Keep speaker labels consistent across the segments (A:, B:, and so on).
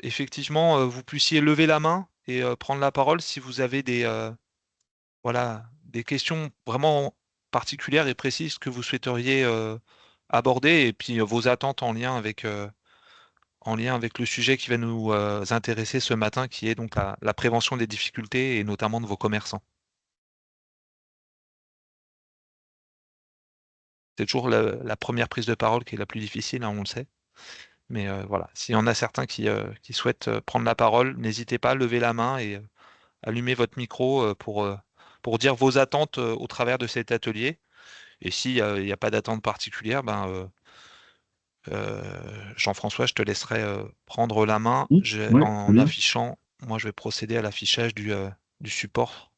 A: effectivement, vous puissiez lever la main et prendre la parole si vous avez voilà, des questions vraiment particulières et précises que vous souhaiteriez aborder et puis vos attentes en lien avec le sujet qui va nous intéresser ce matin, qui est donc la prévention des difficultés et notamment de vos commerçants. C'est toujours la première prise de parole qui est la plus difficile, hein, on le sait. Mais voilà, s'il y en a certains qui souhaitent prendre la parole, n'hésitez pas, levez la main et allumez votre micro pour dire vos attentes au travers de cet atelier. Et s'il n'y a pas d'attente particulière, Jean-François, je te laisserai prendre la main.
B: Ouais, très
A: En
B: bien.
A: affichant, moi je vais procéder à l'affichage du support.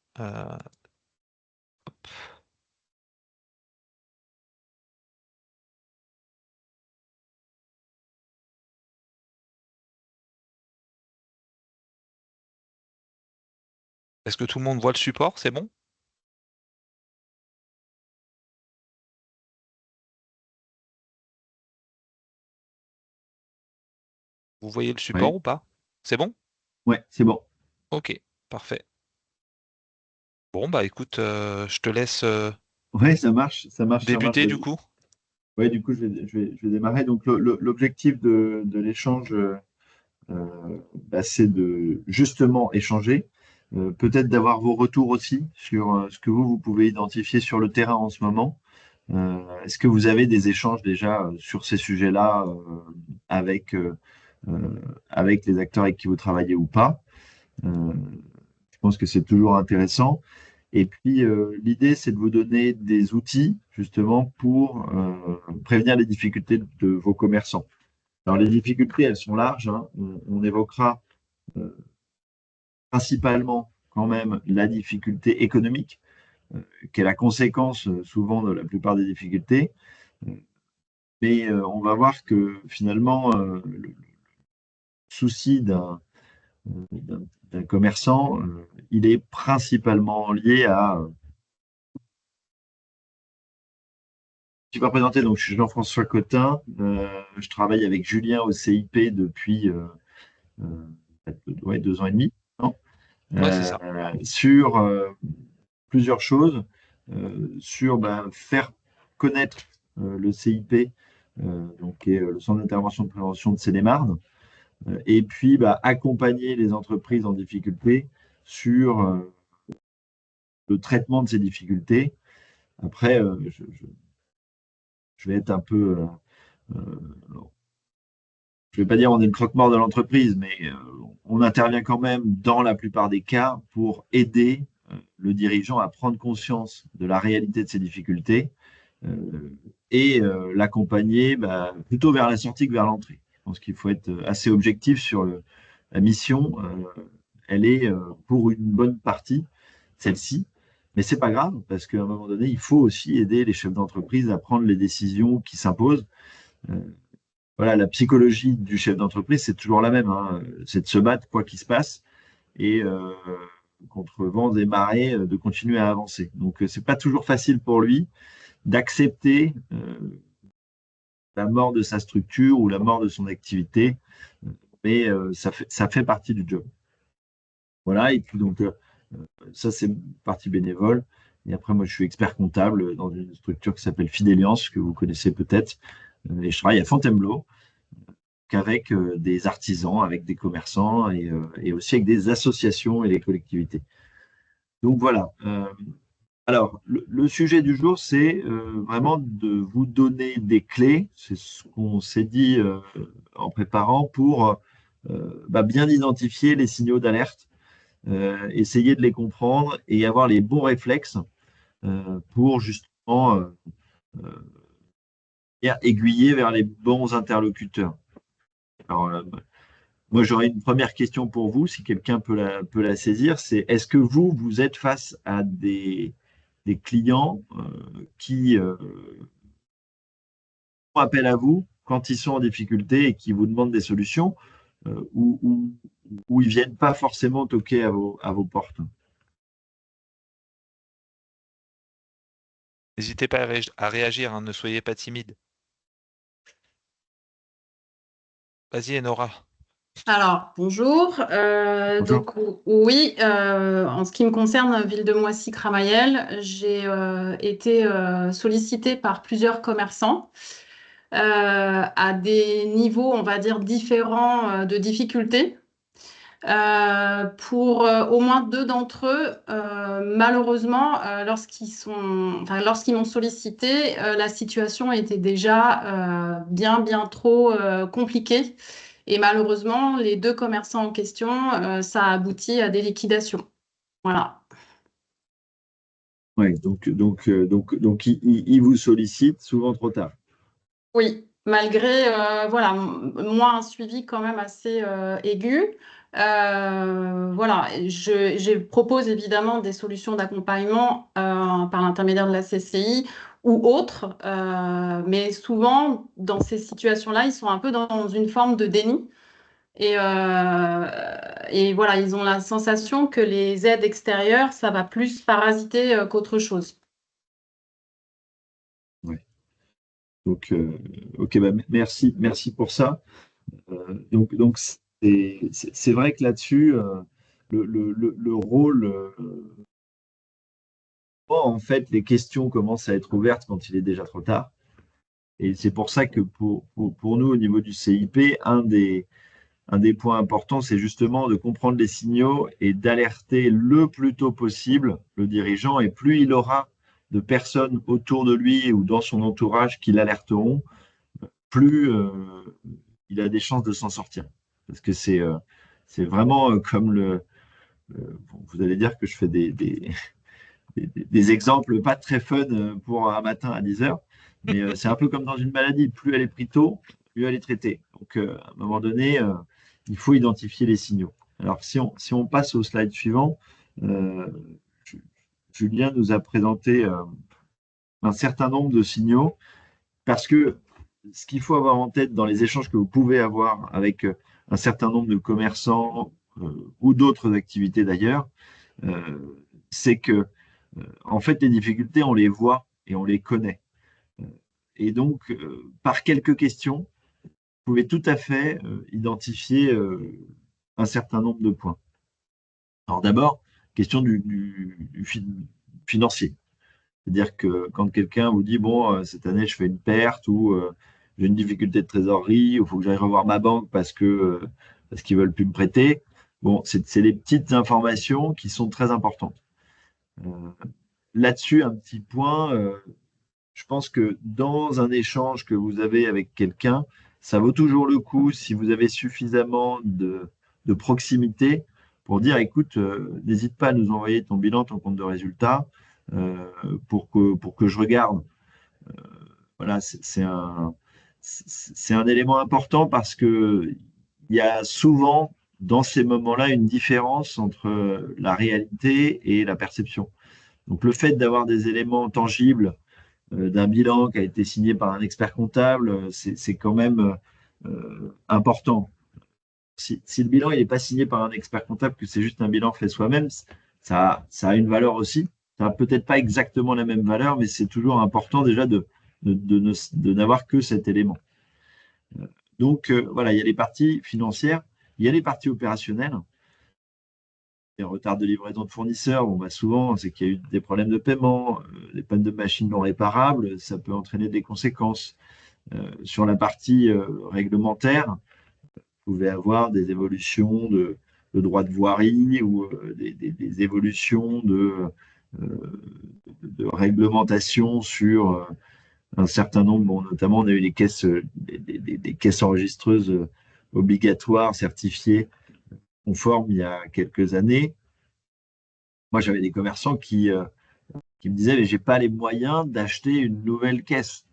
A: Est-ce que tout le monde voit le support? C'est bon? Vous voyez le support
B: Ouais,
A: ou pas? C'est bon?
B: ouais, c'est bon.
A: Ok, parfait. Bon, bah écoute, je te laisse
B: Ouais, ça marche, ça marche, ça marche.
A: débuter du coup.
B: Ouais, du coup, je vais démarrer. Donc, l'objectif de l'échange, c'est de justement échanger, peut-être d'avoir vos retours aussi sur ce que vous pouvez identifier sur le terrain en ce moment. Est-ce que vous avez des échanges déjà sur ces sujets-là avec, euh, euh, avec les acteurs avec qui vous travaillez ou pas? Je pense que c'est toujours intéressant. Et puis, l'idée, c'est de vous donner des outils justement pour prévenir les difficultés de vos commerçants. Alors, les difficultés, elles sont larges, hein. On évoquera euh, principalement quand même la difficulté économique, qui est la conséquence souvent de la plupart des difficultés. Euh, Mais on va voir que finalement, le souci d'un commerçant, il est principalement lié à. Je suis pas présenté, donc je suis Jean-François Cotin. Je travaille avec Julien au CIP depuis euh, ouais, 2 ans et demi, non
A: Ouais, c'est ça.
B: sur plusieurs choses, sur faire connaître le CIP, donc, qui est le Centre d'intervention de prévention de Seine-et-Marne, et puis accompagner les entreprises en difficulté sur le traitement de ces difficultés. Après, je vais être un peu, je vais pas dire on est le croque-mort de l'entreprise, mais on intervient quand même dans la plupart des cas pour aider le dirigeant à prendre conscience de la réalité de ses difficultés et l'accompagner plutôt vers la sortie que vers l'entrée. Je pense qu'il faut être assez objectif sur la mission. Elle est pour une bonne partie celle-ci, mais c'est pas grave parce qu'à un moment donné, il faut aussi aider les chefs d'entreprise à prendre les décisions qui s'imposent. Euh, voilà, la psychologie du chef d'entreprise, c'est toujours la même, hein. C'est de se battre quoi qu'il se passe et contre vents et marées, de continuer à avancer. Donc, c'est pas toujours facile pour lui d'accepter la mort de sa structure ou la mort de son activité, mais ça fait partie du job. Voilà, et puis donc, ça, c'est partie bénévole. Et après, moi, je suis expert comptable dans une structure qui s'appelle Fideliance, que vous connaissez peut-être. Et je travaille à Fontainebleau, qu'avec des artisans, avec des commerçants et aussi avec des associations et les collectivités. Donc voilà. Alors, le sujet du jour, c'est vraiment de vous donner des clés. C'est ce qu'on s'est dit en préparant pour bien identifier les signaux d'alerte, essayer de les comprendre et avoir les bons réflexes pour justement aiguiller vers les bons interlocuteurs. Alors, moi, j'aurais une première question pour vous, si quelqu'un peut la saisir, c'est est-ce que vous êtes face à des clients qui font appel à vous quand ils sont en difficulté et qui vous demandent des solutions ou ils viennent pas forcément toquer à vos portes?
A: N'hésitez pas à réagir, hein, ne soyez pas timide. Vas-y, Enora.
C: Alors, bonjour.
B: Bonjour.
C: Oui, en ce qui me concerne, Ville de Moissy-Cramayel, j'ai été sollicitée par plusieurs commerçants à des niveaux, on va dire, différents de difficulté. Pour au moins deux d'entre eux, malheureusement, lorsqu'ils m'ont sollicité, la situation était déjà bien trop compliquée. Et malheureusement, les deux commerçants en question, ça a abouti à des liquidations. Voilà.
B: Ouais, donc il vous sollicite souvent trop tard.
C: Oui, malgré voilà, moi un suivi quand même assez aigu. Voilà, je propose évidemment des solutions d'accompagnement par l'intermédiaire de la CCI ou autres, mais souvent dans ces situations-là, ils sont un peu dans une forme de déni. Et voilà, ils ont la sensation que les aides extérieures, ça va plus parasiter qu'autre chose.
B: Ouais. Donc, ok, bah, merci pour ça. Donc c'est vrai que là-dessus, le rôle, en fait, les questions commencent à être ouvertes quand il est déjà trop tard. Et c'est pour ça que pour nous, au niveau du CIP, un des points importants, c'est justement de comprendre les signaux et d'alerter le plus tôt possible le dirigeant. Et plus il aura de personnes autour de lui ou dans son entourage qui l'alerteront, plus il a des chances de s'en sortir. Parce que c'est vraiment comme bon, vous allez dire que je fais des exemples pas très fun pour un matin à 10 heures, mais c'est un peu comme dans une maladie. Plus elle est prise tôt, mieux elle est traitée. Donc, à un moment donné, il faut identifier les signaux. Alors, si on passe au slide suivant, euh, Julien nous a présenté un certain nombre de signaux parce que ce qu'il faut avoir en tête dans les échanges que vous pouvez avoir avec un certain nombre de commerçants ou d'autres activités d'ailleurs, c'est que en fait les difficultés on les voit et on les connaît. Et donc par quelques questions, vous pouvez tout à fait identifier un certain nombre de points. Alors d'abord, question financier. C'est-à-dire que quand quelqu'un vous dit, bon, cette année, je fais une perte ou j'ai une difficulté de trésorerie, il faut que j'aille revoir ma banque parce qu'ils veulent plus me prêter. Bon, c'est les petites informations qui sont très importantes. Euh, Là-dessus, un petit point, je pense que dans un échange que vous avez avec quelqu'un, ça vaut toujours le coup si vous avez suffisamment de proximité pour dire, écoute, n'hésite pas à nous envoyer ton bilan, ton compte de résultat, pour que je regarde. Voilà, c'est un élément important parce que il y a souvent dans ces moments-là une différence entre la réalité et la perception. Donc le fait d'avoir des éléments tangibles d'un bilan qui a été signé par un expert comptable, c'est quand même important. Si le bilan n'est pas signé par un expert comptable, que c'est juste un bilan fait soi-même, ça a une valeur aussi. Ça n'a peut-être pas exactement la même valeur, mais c'est toujours important déjà de n'avoir que cet élément. Donc voilà, il y a les parties financières, il y a les parties opérationnelles. Les retards de livraison de fournisseurs, bon, bah souvent, c'est qu'il y a eu des problèmes de paiement, des pannes de machines non réparables, ça peut entraîner des conséquences. Sur la partie réglementaire, vous pouvez avoir des évolutions de droit de voirie ou des évolutions de réglementation sur un certain nombre. Bon, notamment, on a eu les caisses, des caisses enregistreuses obligatoires, certifiées, conformes il y a quelques années. Moi, j'avais des commerçants qui me disaient, mais j'ai pas les moyens d'acheter une nouvelle caisse.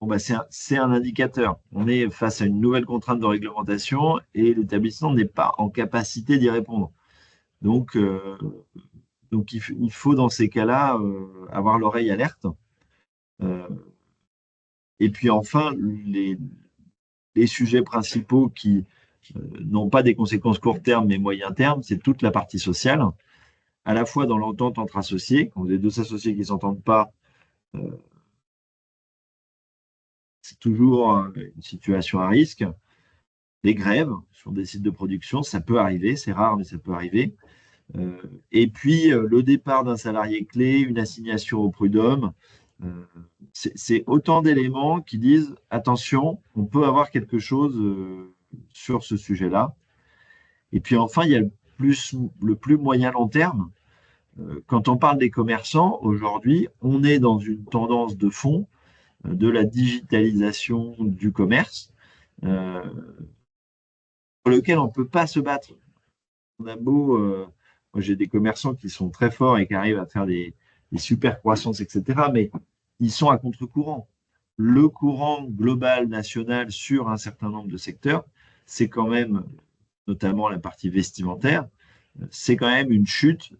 B: Bon, bah, c'est un indicateur. On est face à une nouvelle contrainte de réglementation et l'établissement n'est pas en capacité d'y répondre. Donc, il faut dans ces cas-là avoir l'oreille alerte. Euh, et puis enfin, les sujets principaux qui n'ont pas des conséquences court terme mais moyen terme, c'est toute la partie sociale, à la fois dans l'entente entre associés. Quand vous avez deux associés qui ne s'entendent pas, euh, c'est toujours une situation à risque. des grèves sur des sites de production, ça peut arriver, c'est rare, mais ça peut arriver. Et puis, le départ d'un salarié clé, une assignation au prud'homme, c'est autant d'éléments qui disent, attention, on peut avoir quelque chose sur ce sujet-là. Et puis enfin, il y a le plus moyen long terme. Quand on parle des commerçants, aujourd'hui, on est dans une tendance de fond de la digitalisation du commerce, pour lequel on ne peut pas se battre. On a beau, moi j'ai des commerçants qui sont très forts et qui arrivent à faire des super croissances, etc., mais ils sont à contre-courant. Le courant global national sur un certain nombre de secteurs, c'est quand même, notamment la partie vestimentaire, c'est quand même une chute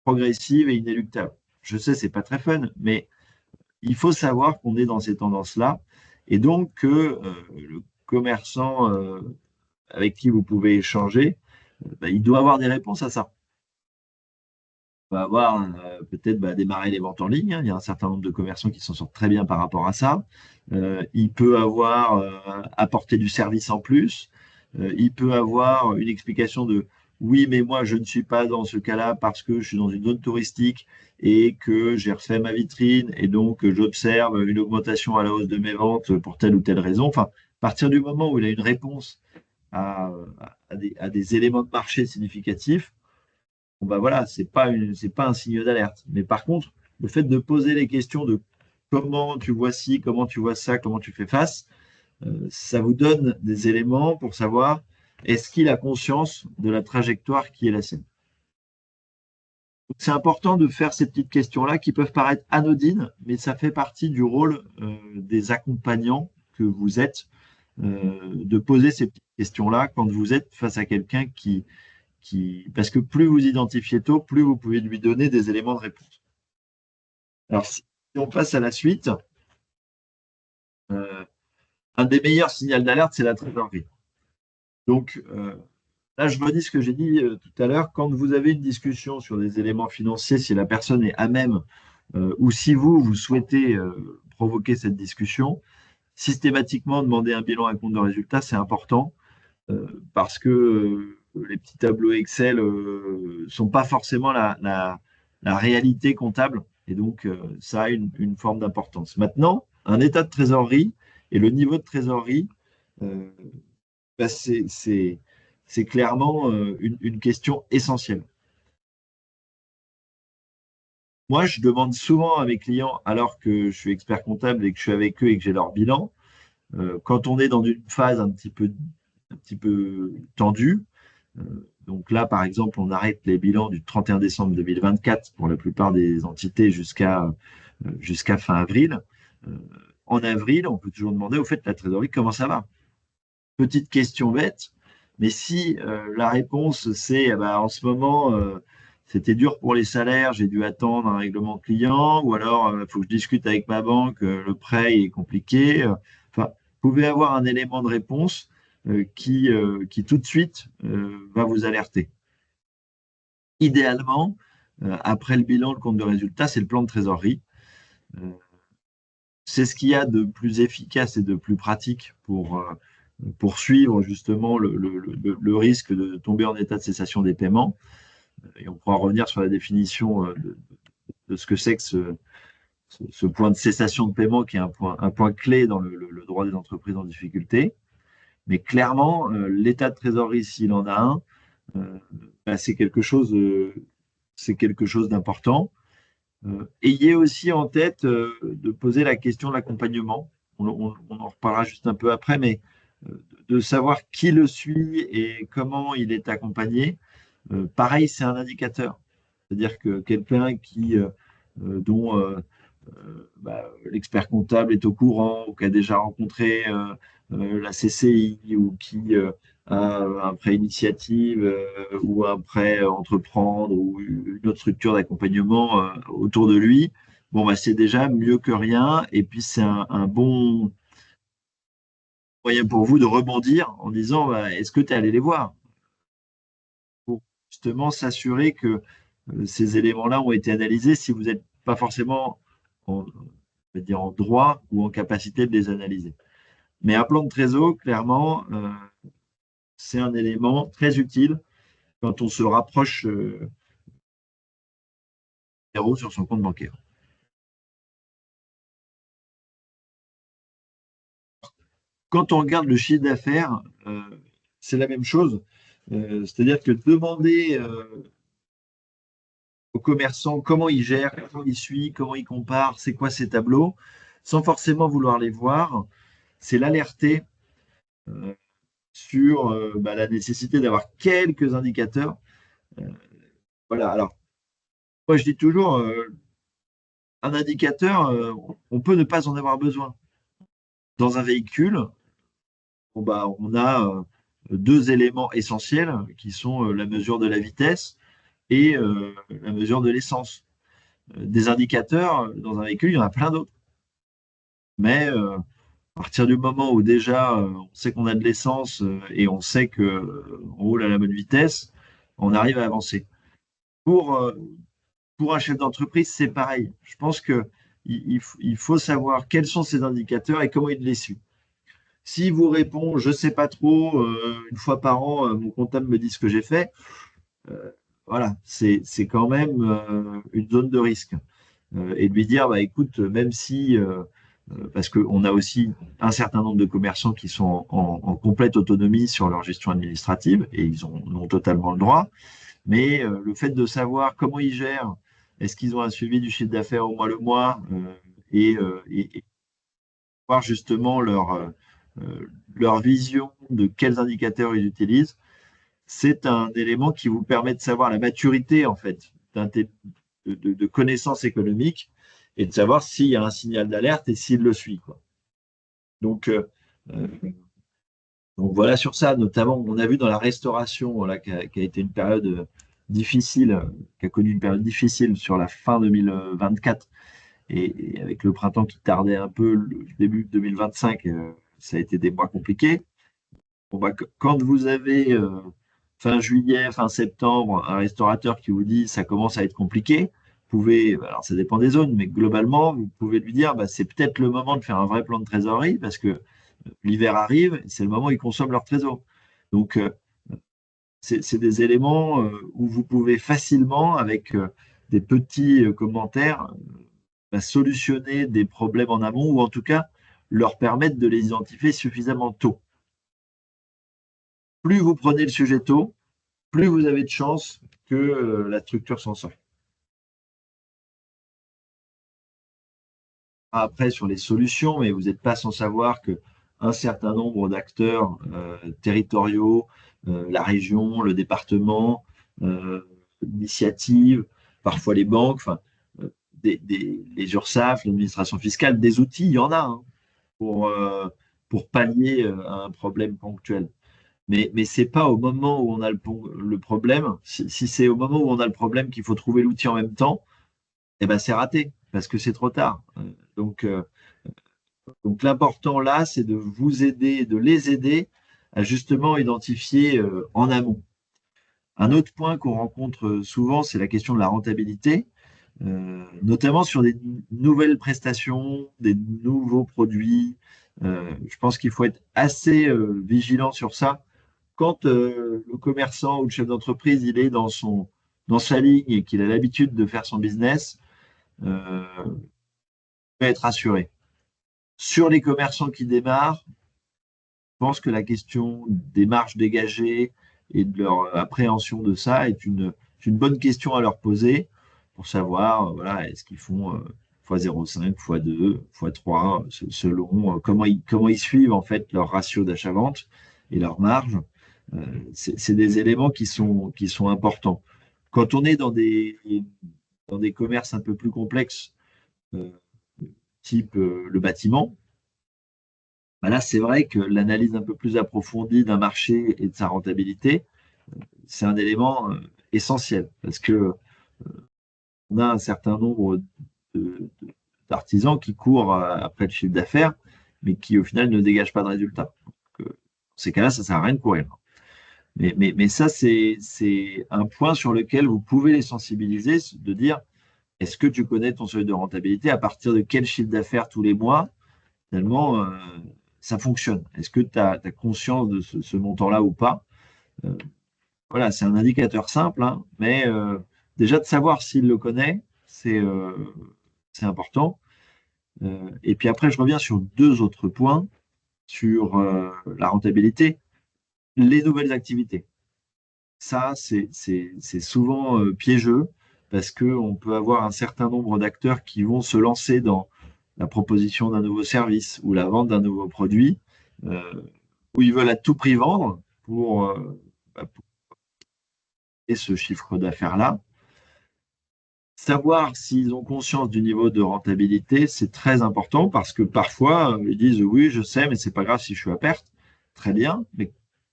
B: progressive et inéluctable. Je sais, c'est pas très fun, mais il faut savoir qu'on est dans ces tendances-là, et donc que le commerçant avec qui vous pouvez échanger, il doit avoir des réponses à ça. On va avoir peut-être démarrer les ventes en ligne, hein. Il y a un certain nombre de commerçants qui s'en sortent très bien par rapport à ça. Il peut avoir apporté du service en plus. Il peut avoir une explication de oui, mais moi, je ne suis pas dans ce cas-là parce que je suis dans une zone touristique et que j'ai refait ma vitrine et donc j'observe une augmentation à la hausse de mes ventes pour telle ou telle raison. Enfin, à partir du moment où il a une réponse à, à des éléments de marché significatifs, bon voilà, c'est pas un signe d'alerte. Mais par contre, le fait de poser les questions de comment tu vois ci, comment tu vois ça, comment tu fais face, ça vous donne des éléments pour savoir est-ce qu'il a conscience de la trajectoire qui est la sienne. C'est important de faire ces petites questions-là qui peuvent paraître anodines, mais ça fait partie du rôle des accompagnants que vous êtes, de poser ces petites questions-là quand vous êtes face à quelqu'un parce que plus vous identifiez tôt, plus vous pouvez lui donner des éléments de réponse. Alors, si on passe à la suite, un des meilleurs signaux d'alerte, c'est la trésorerie. Donc, là, je redis ce que j'ai dit tout à l'heure. Quand vous avez une discussion sur des éléments financiers, si la personne est à même, ou si vous souhaitez provoquer cette discussion, systématiquement demander un bilan, un compte de résultat, c'est important parce que les petits tableaux Excel ne sont pas forcément la réalité comptable. Et donc, ça a une forme d'importance. Maintenant, un état de trésorerie et le niveau de trésorerie, c'est clairement une question essentielle. Moi, je demande souvent à mes clients, alors que je suis expert comptable et que je suis avec eux et que j'ai leur bilan, quand on est dans une phase un petit peu tendue, donc là, par exemple, on arrête les bilans du 31 décembre 2024 pour la plupart des entités jusqu'à fin avril. En avril, on peut toujours demander au fait la trésorerie, comment ça va? Petite question bête, mais si la réponse c'est en ce moment, c'était dur pour les salaires, j'ai dû attendre un règlement client, ou alors il faut que je discute avec ma banque, le prêt est compliqué. Enfin, vous pouvez avoir un élément de réponse qui tout de suite va vous alerter. Idéalement, après le bilan, le compte de résultat, c'est le plan de trésorerie. C'est ce qu'il y a de plus efficace et de plus pratique pour suivre justement le risque de tomber en état de cessation des paiements. Et on pourra revenir sur la définition de ce que c'est que ce point de cessation de paiement qui est un point clé dans le droit des entreprises en difficulté. Mais clairement, l'état de trésorerie, s'il en a un, c'est quelque chose d'important. Ayez aussi en tête de poser la question de l'accompagnement. On en reparlera juste un peu après, mais de savoir qui le suit et comment il est accompagné. Pareil, c'est un indicateur. C'est-à-dire que quelqu'un dont l'expert comptable est au courant ou qui a déjà rencontré la CCI ou qui a un prêt initiative ou un prêt entreprendre ou une autre structure d'accompagnement autour de lui, c'est déjà mieux que rien. Et puis, c'est un bon moyen pour vous de rebondir en disant est-ce que tu es allé les voir? Pour justement s'assurer que ces éléments-là ont été analysés si vous n'êtes pas forcément en droit ou en capacité de les analyser. Mais un plan de trésor, clairement, c'est un élément très utile quand on se rapproche zéro sur son compte bancaire. Quand on regarde le chiffre d'affaires, c'est la même chose. C'est-à-dire que demander aux commerçants comment ils gèrent, comment ils suivent, comment ils comparent, c'est quoi ces tableaux, sans forcément vouloir les voir, c'est l'alerter sur la nécessité d'avoir quelques indicateurs. Voilà, alors, moi je dis toujours, un indicateur, on peut ne pas en avoir besoin. Dans un véhicule, on a deux éléments essentiels qui sont la mesure de la vitesse et la mesure de l'essence. Des indicateurs, dans un véhicule, il y en a plein d'autres. Mais à partir du moment où déjà on sait qu'on a de l'essence et on sait qu'on roule à la bonne vitesse, on arrive à avancer. Pour, euh, pour un chef d'entreprise, c'est pareil. Je pense qu'il faut savoir quels sont ces indicateurs et comment il les suit. S'il vous répond, je ne sais pas trop, une fois par an, mon comptable me dit ce que j'ai fait, voilà, c'est quand même une zone de risque. Et de lui dire, bah, écoute, même si, parce qu'on a aussi un certain nombre de commerçants qui sont en complète autonomie sur leur gestion administrative, et ils ont totalement le droit, mais le fait de savoir comment ils gèrent, est-ce qu'ils ont un suivi du chiffre d'affaires au mois le mois, et voir justement leur vision de quels indicateurs ils utilisent, c'est un élément qui vous permet de savoir la maturité en fait de connaissances économiques et de savoir s'il y a un signal d'alerte et s'il le suit, quoi. Donc, euh, donc voilà sur ça, notamment, on a vu dans la restauration là, qui a été une période difficile, qui a connu une période difficile sur la fin 2024 et avec le printemps qui tardait un peu, le début 2025, ça a été des mois compliqués. Bon, bah, quand vous avez fin juillet, fin septembre, un restaurateur qui vous dit ça commence à être compliqué, vous pouvez, alors ça dépend des zones, mais globalement, vous pouvez lui dire bah, c'est peut-être le moment de faire un vrai plan de trésorerie parce que l'hiver arrive, c'est le moment où ils consomment leur trésor. Donc, c'est des éléments où vous pouvez facilement, avec des petits commentaires, solutionner des problèmes en amont ou en tout cas leur permettre de les identifier suffisamment tôt. Plus vous prenez le sujet tôt, plus vous avez de chances que la structure s'en sorte. Après, sur les solutions, mais vous n'êtes pas sans savoir qu'un certain nombre d'acteurs territoriaux, la région, le département, l'initiative, parfois les banques, enfin, les URSSAF, l'administration fiscale, des outils, il y en a pour pallier à un problème ponctuel. Mais ce n'est pas au moment où on a le problème, si c'est au moment où on a le problème qu'il faut trouver l'outil en même temps, eh ben c'est raté, parce que c'est trop tard. Donc, donc l'important là, c'est de vous aider, de les aider à justement identifier en amont. Un autre point qu'on rencontre souvent, c'est la question de la rentabilité, notamment sur des nouvelles prestations, des nouveaux produits. Je pense qu'il faut être assez vigilant sur ça. Quand le commerçant ou le chef d'entreprise, il est dans sa ligne et qu'il a l'habitude de faire son business, il peut être rassuré. Sur les commerçants qui démarrent, je pense que la question des marges dégagées et de leur appréhension de ça est une bonne question à leur poser pour savoir, voilà, est-ce qu'ils font x0,5, x2, x3, selon comment ils suivent en fait leur ratio d'achat-vente et leur marge. C'est des éléments qui sont importants. Quand on est dans des commerces un peu plus complexes, euh, type le bâtiment, bah là, c'est vrai que l'analyse un peu plus approfondie d'un marché et de sa rentabilité, c'est un élément essentiel parce que on a un certain nombre d'artisans qui courent après le chiffre d'affaires, mais qui au final ne dégagent pas de résultats. Donc, dans ces cas-là, ça ne sert à rien de courir. Mais ça, c'est un point sur lequel vous pouvez les sensibiliser, de dire, est-ce que tu connais ton seuil de rentabilité? À partir de quel chiffre d'affaires tous les mois, finalement, ça fonctionne? Est-ce que tu as conscience de ce montant-là ou pas? Voilà, c'est un indicateur simple, hein, mais déjà de savoir s'il le connaît, c'est important. Et puis après, je reviens sur deux autres points, sur la rentabilité, les nouvelles activités. Ça, c'est souvent piégeux parce qu'on peut avoir un certain nombre d'acteurs qui vont se lancer dans la proposition d'un nouveau service ou la vente d'un nouveau produit, où ils veulent à tout prix vendre pour ce chiffre d'affaires-là. Savoir s'ils ont conscience du niveau de rentabilité, c'est très important parce que parfois, ils disent oui, je sais, mais c'est pas grave si je suis à perte. Très bien, mais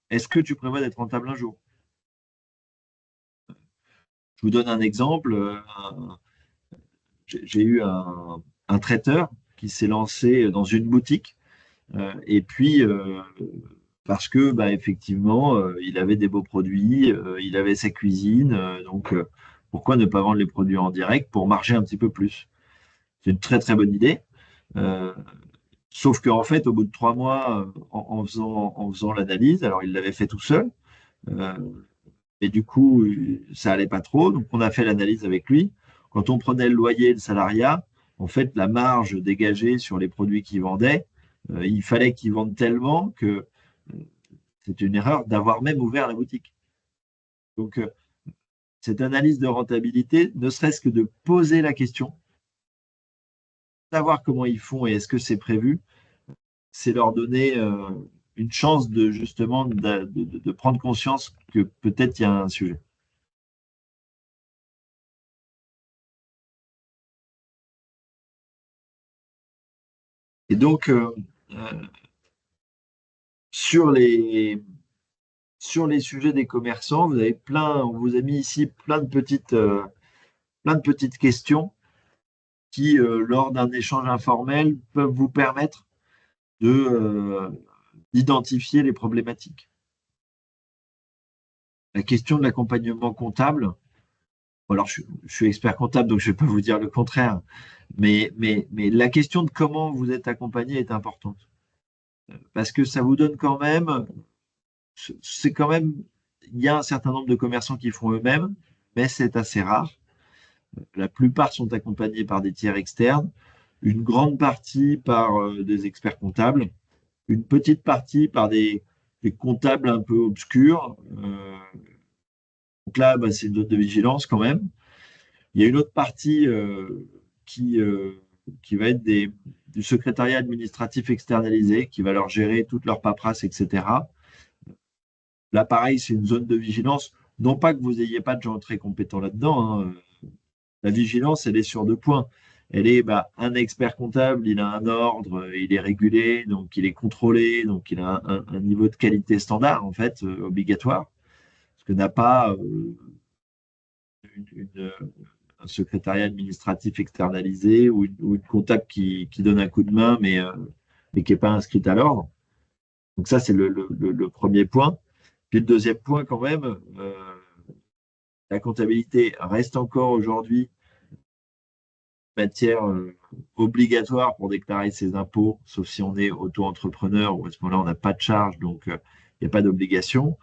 B: est-ce que tu prévois d'être rentable un jour? Je vous donne un exemple. J'ai eu un traiteur qui s'est lancé dans une boutique et puis parce que bah, effectivement, il avait des beaux produits, il avait sa cuisine, donc pourquoi ne pas vendre les produits en direct pour marger un petit peu plus? C'est une très très bonne idée. Euh, Sauf qu'en fait, au bout de 3 mois, en faisant l'analyse, alors il l'avait fait tout seul, euh, et du coup, ça allait pas trop. Donc, on a fait l'analyse avec lui. Quand on prenait le loyer et le salariat, en fait, la marge dégagée sur les produits qu'il vendait, il fallait qu'il vende tellement que c'est une erreur d'avoir même ouvert la boutique. Donc, cette analyse de rentabilité, ne serait-ce que de poser la question, savoir comment ils font et est-ce que c'est prévu, c'est leur donner une chance de justement de prendre conscience que peut-être il y a un sujet. Et donc, euh, sur les, sur les sujets des commerçants, vous avez on vous a mis ici plein de petites questions qui, lors d'un échange informel, peuvent vous permettre d'identifier les problématiques. La question de l'accompagnement comptable, bon, alors je suis expert comptable, donc je ne vais pas vous dire le contraire, mais la question de comment vous êtes accompagné est importante. Parce que ça vous donne quand même, c'est quand même, il y a un certain nombre de commerçants qui font eux-mêmes, mais c'est assez rare. La plupart sont accompagnés par des tiers externes, une grande partie par des experts comptables, une petite partie par des comptables un peu obscurs. Donc là, bah, c'est une zone de vigilance quand même. Il y a une autre partie qui, euh, qui va être du secrétariat administratif externalisé, qui va leur gérer toute leur paperasse, etc. Là, pareil, c'est une zone de vigilance. Non pas que vous n'ayez pas de gens très compétents là-dedans, hein. La vigilance, elle est sur deux points. Elle est, bah, un expert comptable, il a un ordre, il est régulé, donc il est contrôlé, donc il a un niveau de qualité standard, en fait, obligatoire. Ce que n'a pas une, un secrétariat administratif externalisé ou une comptable qui donne un coup de main, mais qui n'est pas inscrite à l'ordre. Donc ça, c'est le premier point. Puis le deuxième point, quand même, la comptabilité reste encore aujourd'hui matière obligatoire pour déclarer ses impôts, sauf si on est auto-entrepreneur, où à ce moment-là, on n'a pas de charge, donc il n'y a pas d'obligation.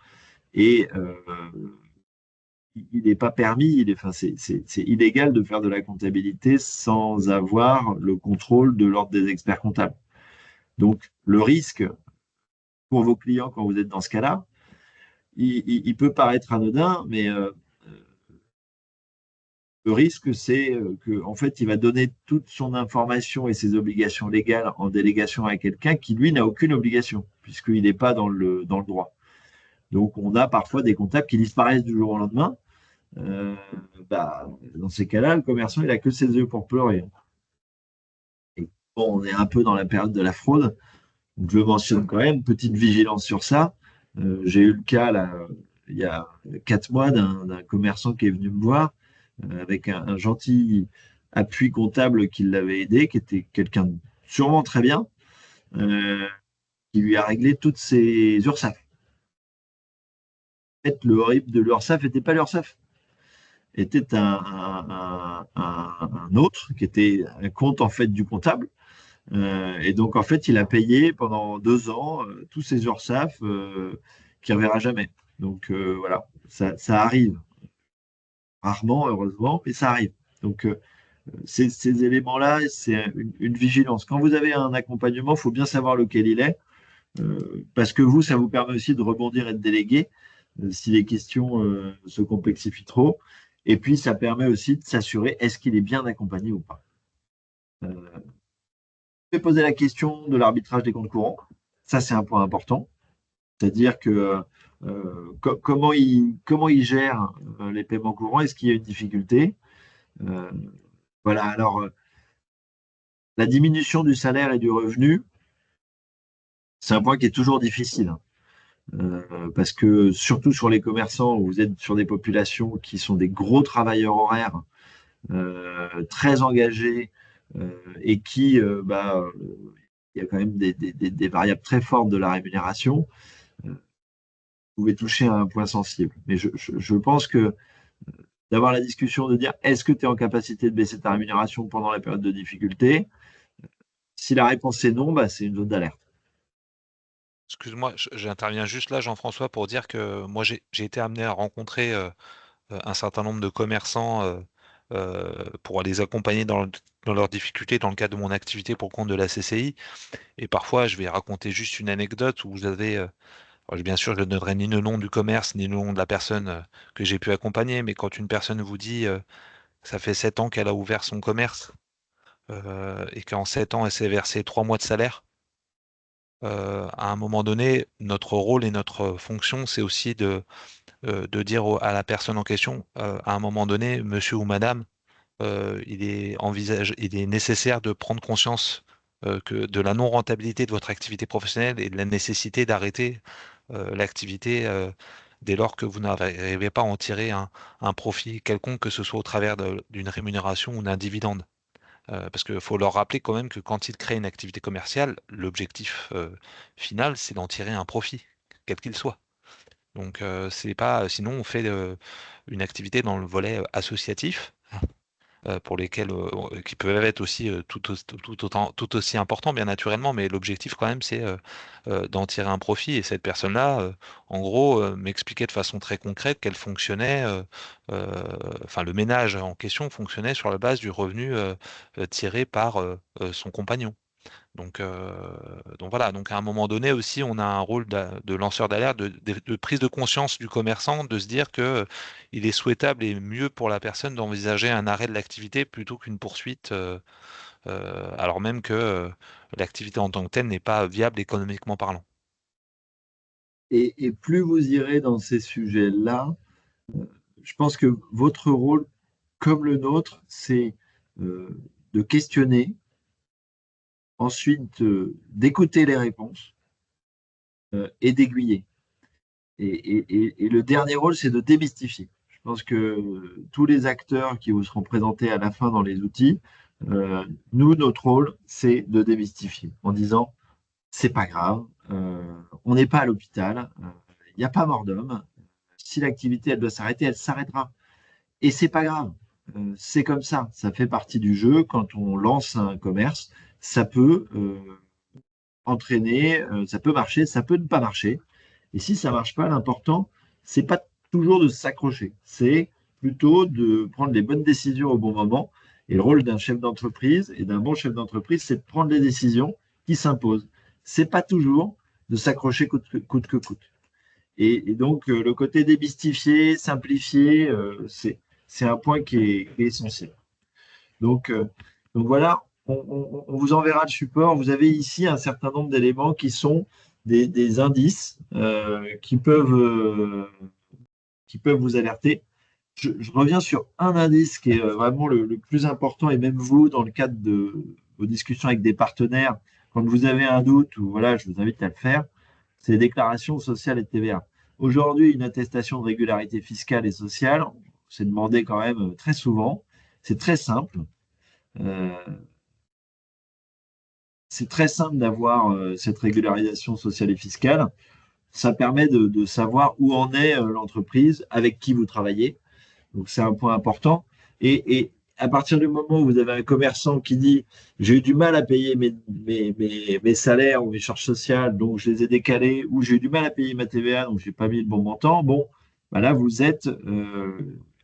B: Et il n'est pas permis, enfin, c'est illégal de faire de la comptabilité sans avoir le contrôle de l'ordre des experts comptables. Donc, le risque pour vos clients quand vous êtes dans ce cas-là, il peut paraître anodin, mais le risque, c'est qu'en fait, il va donner toute son information et ses obligations légales en délégation à quelqu'un qui, lui, n'a aucune obligation, puisqu'il n'est pas dans le droit. Donc, on a parfois des comptables qui disparaissent du jour au lendemain. Bah, dans ces cas-là, le commerçant, il n'a que ses yeux pour pleurer. Et bon, on est un peu dans la période de la fraude, donc je le mentionne quand même, petite vigilance sur ça. J'ai eu le cas, là, il y a 4 mois, d'un commerçant qui est venu me voir avec un gentil appui comptable qui l'avait aidé, qui était quelqu'un de sûrement très bien, euh, qui lui a réglé toutes ses URSSAF. En fait, le horrible de l'URSSAF n'était pas l'URSSAF, était un autre, qui était un compte en fait du comptable. Et donc, en fait, il a payé pendant 2 ans tous ses URSSAF qu'il ne reverra jamais. Donc voilà, ça arrive. Rarement, heureusement, mais ça arrive. Donc ces éléments-là, c'est une vigilance. Quand vous avez un accompagnement, il faut bien savoir lequel il est, parce que vous, ça vous permet aussi de rebondir et de déléguer si les questions se complexifient trop. Et puis, ça permet aussi de s'assurer est-ce qu'il est bien accompagné ou pas. Je vais poser la question de l'arbitrage des comptes courants. Ça, c'est un point important. C'est-à-dire que comment il gère les paiements courants? Est-ce qu'il y a une difficulté? Euh, voilà, alors la diminution du salaire et du revenu, c'est un point qui est toujours difficile. Parce que surtout sur les commerçants, vous êtes sur des populations qui sont des gros travailleurs horaires, très engagés, et qui, il y a quand même des variables très fortes de la rémunération. Vous pouvez toucher à un point sensible. Mais je pense que d'avoir la discussion de dire est-ce que tu es en capacité de baisser ta rémunération pendant la période de difficulté? Si la réponse est non, bah, c'est une zone d'alerte.
A: Excuse-moi, j'interviens juste là, Jean-François, pour dire que moi, j'ai été amené à rencontrer un certain nombre de commerçants pour les accompagner dans leurs difficultés dans le cadre de mon activité pour le compte de la CCI. Et parfois, je vais raconter juste une anecdote où vous avez, alors, bien sûr, je ne donnerai ni le nom du commerce, ni le nom de la personne que j'ai pu accompagner, mais quand une personne vous dit ça fait 7 ans qu'elle a ouvert son commerce et qu'en 7 ans, elle s'est versé 3 mois de salaire, à un moment donné, notre rôle et notre fonction, c'est aussi de dire à la personne en question, à un moment donné, monsieur ou madame, il est nécessaire de prendre conscience de la non-rentabilité de votre activité professionnelle et de la nécessité d'arrêter l'activité dès lors que vous n'arrivez pas à en tirer un profit quelconque, que ce soit au travers d'une rémunération ou d'un dividende. Parce qu'il faut leur rappeler quand même que quand ils créent une activité commerciale, l'objectif final, c'est d'en tirer un profit, quel qu'il soit. Donc, c'est pas, sinon, on fait une activité dans le volet associatif, pour lesquels, qui peuvent être aussi tout aussi importants, bien naturellement, mais l'objectif, quand même, c'est d'en tirer un profit. Et cette personne-là, en gros, m'expliquait de façon très concrète qu'elle fonctionnait, enfin, le ménage en question fonctionnait sur la base du revenu tiré par son compagnon. Donc voilà, donc à un moment donné aussi, on a un rôle de lanceur d'alerte, de prise de conscience du commerçant, de se dire que il est souhaitable et mieux pour la personne d'envisager un arrêt de l'activité plutôt qu'une poursuite, alors même que l'activité en tant que telle n'est pas viable économiquement parlant.
B: Et plus vous irez dans ces sujets-là, je pense que votre rôle, comme le nôtre, c'est de questionner, ensuite d'écouter les réponses et d'aiguiller. Et le dernier rôle, c'est de démystifier. Je pense que tous les acteurs qui vous seront présentés à la fin dans les outils, nous, notre rôle, c'est de démystifier en disant, c'est pas grave, on n'est pas à l'hôpital, il n'y a pas mort d'homme. Si l'activité, elle doit s'arrêter, elle s'arrêtera. Et c'est pas grave. C'est comme ça fait partie du jeu. Quand on lance un commerce, ça peut entraîner, ça peut marcher, ça peut ne pas marcher. Et si ça marche pas, l'important, c'est pas toujours de s'accrocher, c'est plutôt de prendre les bonnes décisions au bon moment. Et le rôle d'un chef d'entreprise et d'un bon chef d'entreprise, c'est de prendre les décisions qui s'imposent. C'est pas toujours de s'accrocher coûte que coûte. Et donc, le côté démystifié, simplifié, c'est un point qui est essentiel. Donc, donc voilà, on vous enverra le support. Vous avez ici un certain nombre d'éléments qui sont des indices qui peuvent vous alerter. Je reviens sur un indice qui est vraiment le plus important, et même vous, dans le cadre de vos discussions avec des partenaires, quand vous avez un doute, ou voilà, je vous invite à le faire, c'est les déclarations sociales et de TVA. Aujourd'hui, une attestation de régularité fiscale et sociale, c'est demandé quand même très souvent. C'est très simple. Euh, c'est très simple d'avoir cette régularisation sociale et fiscale. Ça permet de savoir où en est l'entreprise, avec qui vous travaillez. Donc, c'est un point important. Et à partir du moment où vous avez un commerçant qui dit j'ai eu du mal à payer mes salaires ou mes charges sociales, donc je les ai décalés, ou j'ai eu du mal à payer ma TVA, donc j'ai pas mis le bon montant, bon, bah là vous êtes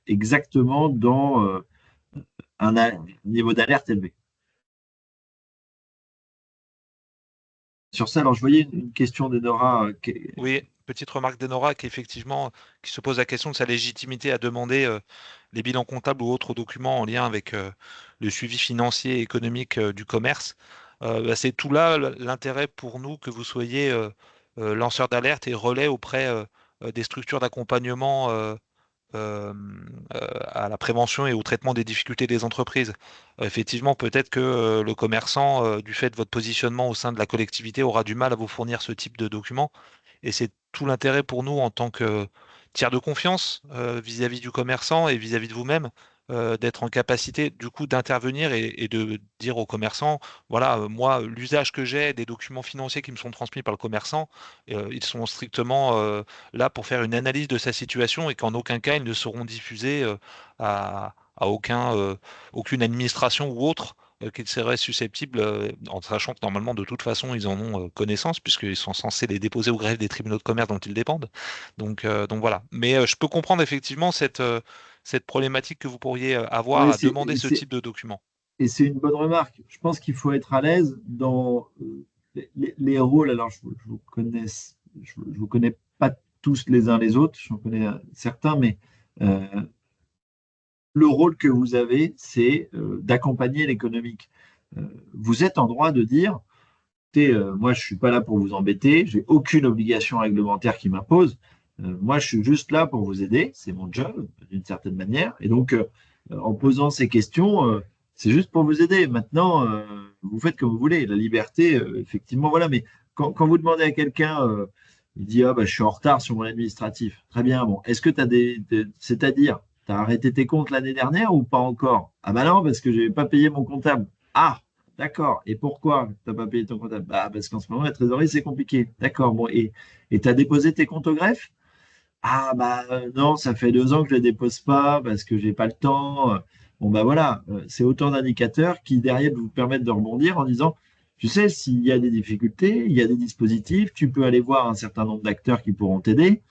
B: exactement dans un niveau d'alerte élevé. Sur ça, alors je voyais une question d'Enora.
A: Oui, petite remarque d'Enora qui se pose la question de sa légitimité à demander les bilans comptables ou autres documents en lien avec le suivi financier et économique du commerce. Bah, c'est tout là l'intérêt pour nous que vous soyez lanceur d'alerte et relais auprès des structures d'accompagnement euh, à la prévention et au traitement des difficultés des entreprises. Effectivement, peut-être que le commerçant, du fait de votre positionnement au sein de la collectivité, aura du mal à vous fournir ce type de documents. Et c'est tout l'intérêt pour nous en tant que tiers de confiance vis-à-vis du commerçant et vis-à-vis de vous-même, d'être en capacité du coup d'intervenir et de dire au commerçant, voilà, moi, l'usage que j'ai des documents financiers qui me sont transmis par le commerçant, ils sont strictement là pour faire une analyse de sa situation et qu'en aucun cas ils ne seront diffusés à aucune administration ou autre qu'ils seraient susceptibles, en sachant que normalement, de toute façon, ils en ont connaissance, puisqu'ils sont censés les déposer au greffe des tribunaux de commerce dont ils dépendent. Donc voilà. Mais je peux comprendre effectivement cette problématique que vous pourriez avoir
B: Oui,
A: à demander ce type de document.
B: et c'est une bonne remarque. Je pense qu'il faut être à l'aise dans les rôles. Alors, je vous connais pas tous les uns les autres, j'en connais certains, mais euh, le rôle que vous avez, c'est d'accompagner l'économique. Vous êtes en droit de dire, écoutez, moi, je suis pas là pour vous embêter, j'ai aucune obligation réglementaire qui m'impose. Moi, je suis juste là pour vous aider, c'est mon job d'une certaine manière. Et donc, en posant ces questions, c'est juste pour vous aider. Maintenant, vous faites comme vous voulez. La liberté, effectivement, voilà. Mais quand vous demandez à quelqu'un, il dit, ah, bah, je suis en retard sur mon administratif. Très bien, bon. Est-ce que tu as c'est-à-dire, tu as arrêté tes comptes l'année dernière ou pas encore? Ah, bah non, parce que je n'ai pas payé mon comptable. Ah, d'accord. Et pourquoi tu n'as pas payé ton comptable? Bah, parce qu'en ce moment, la trésorerie, c'est compliqué. D'accord. Bon, et tu as déposé tes comptes au greffe? Ah, bah non, ça fait 2 ans que je ne les dépose pas parce que j'ai pas le temps. Bon, bah voilà, c'est autant d'indicateurs qui, derrière, vous permettent de rebondir en disant, tu sais, s'il y a des difficultés, il y a des dispositifs, tu peux aller voir un certain nombre d'acteurs qui pourront t'aider.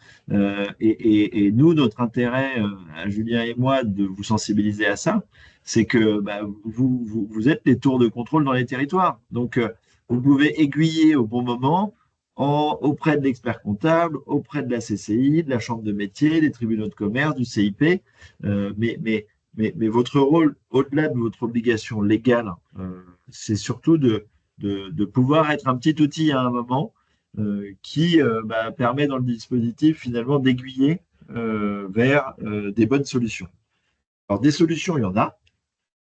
B: Et nous, notre intérêt, à Julien et moi, de vous sensibiliser à ça, c'est que bah, vous êtes les tours de contrôle dans les territoires. Donc, vous pouvez aiguiller au bon moment auprès de l'expert comptable, auprès de la CCI, de la chambre de métier, des tribunaux de commerce, du CIP. Euh, mais, mais, mais votre rôle, au-delà de votre obligation légale, c'est surtout de pouvoir être un petit outil à un moment qui bah, permet dans le dispositif finalement d'aiguiller vers des bonnes solutions. Alors des solutions, il y en a,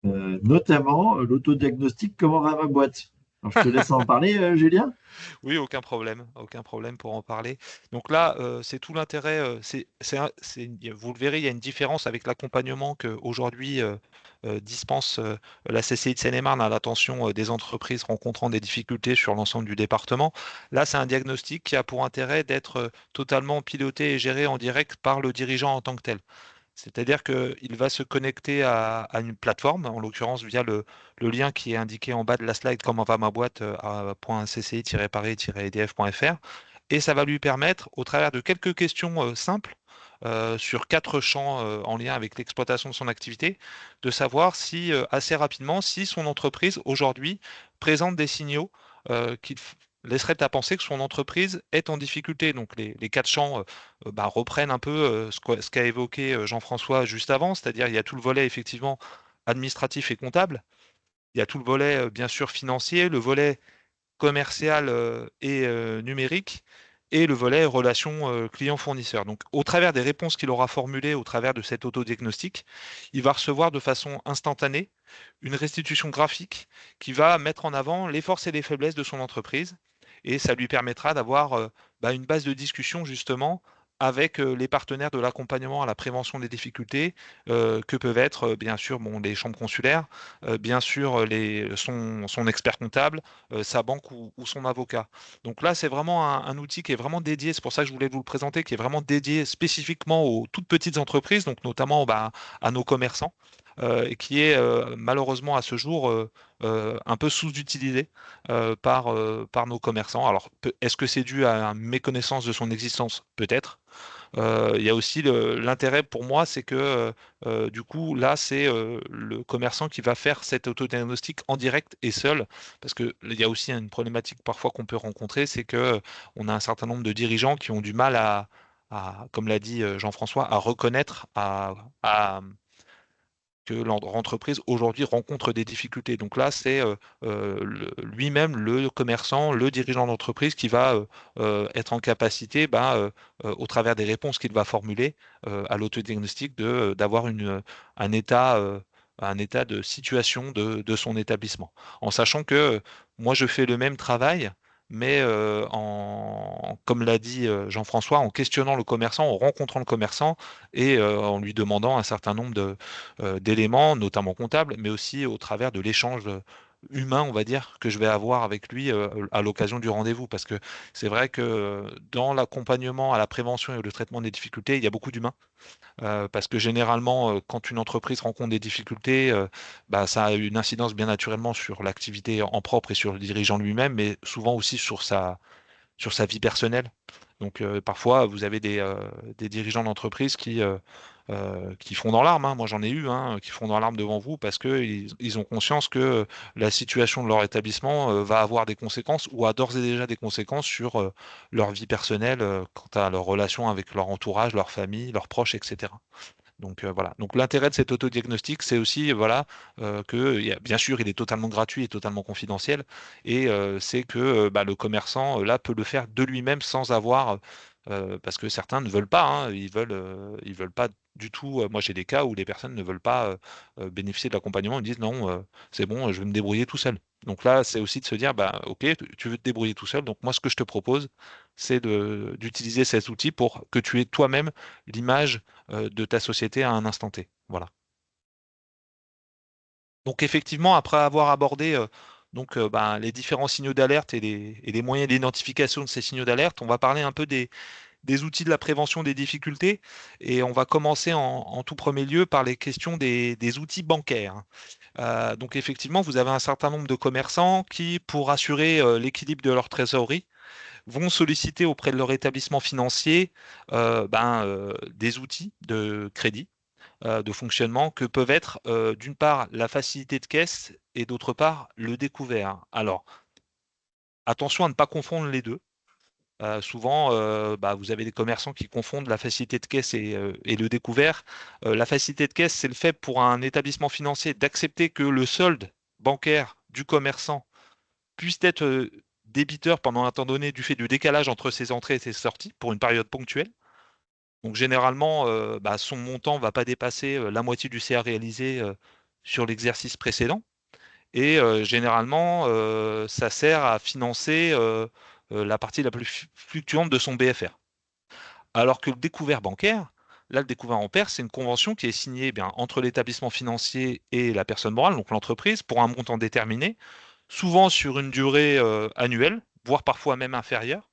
B: notamment l'autodiagnostic comment va ma boîte. Alors je te laisse en parler, Julien.
A: Oui, aucun problème pour en parler. Donc là, c'est tout l'intérêt. Vous le verrez, il y a une différence avec l'accompagnement qu'aujourd'hui dispense la CCI de Seine-et-Marne à l'attention des entreprises rencontrant des difficultés sur l'ensemble du département. Là, c'est un diagnostic qui a pour intérêt d'être totalement piloté et géré en direct par le dirigeant en tant que tel. C'est-à-dire qu'il va se connecter à une plateforme, en l'occurrence via le lien qui est indiqué en bas de la slide, comment va ma boîte à .cci-paris-edf.fr. Et ça va lui permettre, au travers de quelques questions simples, sur 4 champs en lien avec l'exploitation de son activité, de savoir si assez rapidement si son entreprise aujourd'hui présente des signaux qui laisseraient à penser que son entreprise est en difficulté. Donc les 4 champs bah, reprennent un peu ce qu'a évoqué Jean-François juste avant, c'est-à-dire il y a tout le volet effectivement administratif et comptable, il y a tout le volet bien sûr financier, le volet commercial et numérique, et le volet relation client-fournisseur. Donc, au travers des réponses qu'il aura formulées, au travers de cet autodiagnostic, il va recevoir de façon instantanée une restitution graphique qui va mettre en avant les forces et les faiblesses de son entreprise. Et ça lui permettra d'avoir bah, une base de discussion justement avec les partenaires de l'accompagnement à la prévention des difficultés, que peuvent être bien sûr bon, les chambres consulaires, bien sûr son expert comptable, sa banque ou son avocat. Donc là, c'est vraiment un outil qui est vraiment dédié, c'est pour ça que je voulais vous le présenter, qui est vraiment dédié spécifiquement aux toutes petites entreprises, donc notamment bah, à nos commerçants, et qui est malheureusement à ce jour un peu sous-utilisé par nos commerçants. Alors, est-ce que c'est dû à une méconnaissance de son existence? Peut-être. Il y a aussi l'intérêt pour moi, c'est que du coup, là, c'est le commerçant qui va faire cet autodiagnostic en direct et seul, parce que il y a aussi une problématique parfois qu'on peut rencontrer, c'est que on a un certain nombre de dirigeants qui ont du mal comme l'a dit Jean-François, à reconnaître, que l'entreprise aujourd'hui rencontre des difficultés. Donc là, c'est lui-même, le commerçant, le dirigeant d'entreprise qui va être en capacité, au travers des réponses qu'il va formuler à l'autodiagnostic, d'avoir un état de situation de son établissement. En sachant que moi, je fais le même travail. Mais comme l'a dit Jean-François, en questionnant le commerçant, en rencontrant le commerçant et en lui demandant un certain nombre d'éléments, notamment comptables, mais aussi au travers de l'échange humain, on va dire, que je vais avoir avec lui à l'occasion du rendez-vous. Parce que c'est vrai que dans l'accompagnement à la prévention et le traitement des difficultés, il y a beaucoup d'humains. Parce que généralement, quand une entreprise rencontre des difficultés, ça a une incidence bien naturellement sur l'activité en propre et sur le dirigeant lui-même, mais souvent aussi sur sa vie personnelle. Donc parfois, vous avez des dirigeants d'entreprise qui font dans l'arme, hein. Moi, j'en ai eu, hein, qui font dans l'arme devant vous parce que ils ont conscience que la situation de leur établissement va avoir des conséquences ou a d'ores et déjà des conséquences sur leur vie personnelle, quant à leur relation avec leur entourage, leur famille, leurs proches, etc. Donc voilà. Donc l'intérêt de cet autodiagnostic, c'est aussi voilà que bien sûr, il est totalement gratuit et totalement confidentiel, et c'est que le commerçant là peut le faire de lui-même sans avoir parce que certains ne veulent pas, hein, ils veulent pas du tout. Moi, j'ai des cas où les personnes ne veulent pas bénéficier de l'accompagnement. Ils disent non, c'est bon, je vais me débrouiller tout seul. Donc là, c'est aussi de se dire, bah, ok, tu veux te débrouiller tout seul. Donc moi, ce que je te propose, c'est d'utiliser cet outil pour que tu aies toi-même l'image de ta société à un instant T. Voilà. Donc effectivement, après avoir abordé les différents signaux d'alerte et les moyens d'identification de ces signaux d'alerte, on va parler un peu des outils de la prévention des difficultés, et on va commencer en tout premier lieu par les questions des outils bancaires. Donc effectivement, vous avez un certain nombre de commerçants qui, pour assurer l'équilibre de leur trésorerie, vont solliciter auprès de leur établissement financier des outils de crédit, de fonctionnement que peuvent être d'une part la facilité de caisse et d'autre part le découvert. Alors, attention à ne pas confondre les deux. Souvent, vous avez des commerçants qui confondent la facilité de caisse et le découvert. La facilité de caisse, c'est le fait pour un établissement financier d'accepter que le solde bancaire du commerçant puisse être débiteur pendant un temps donné du fait du décalage entre ses entrées et ses sorties pour une période ponctuelle. Donc généralement, son montant ne va pas dépasser la moitié du CA réalisé sur l'exercice précédent. Et généralement, ça sert à financer la partie la plus fluctuante de son BFR. Alors que le découvert bancaire, là, le découvert en pair, c'est une convention qui est signée entre l'établissement financier et la personne morale, donc l'entreprise, pour un montant déterminé, souvent sur une durée annuelle, voire parfois même inférieure.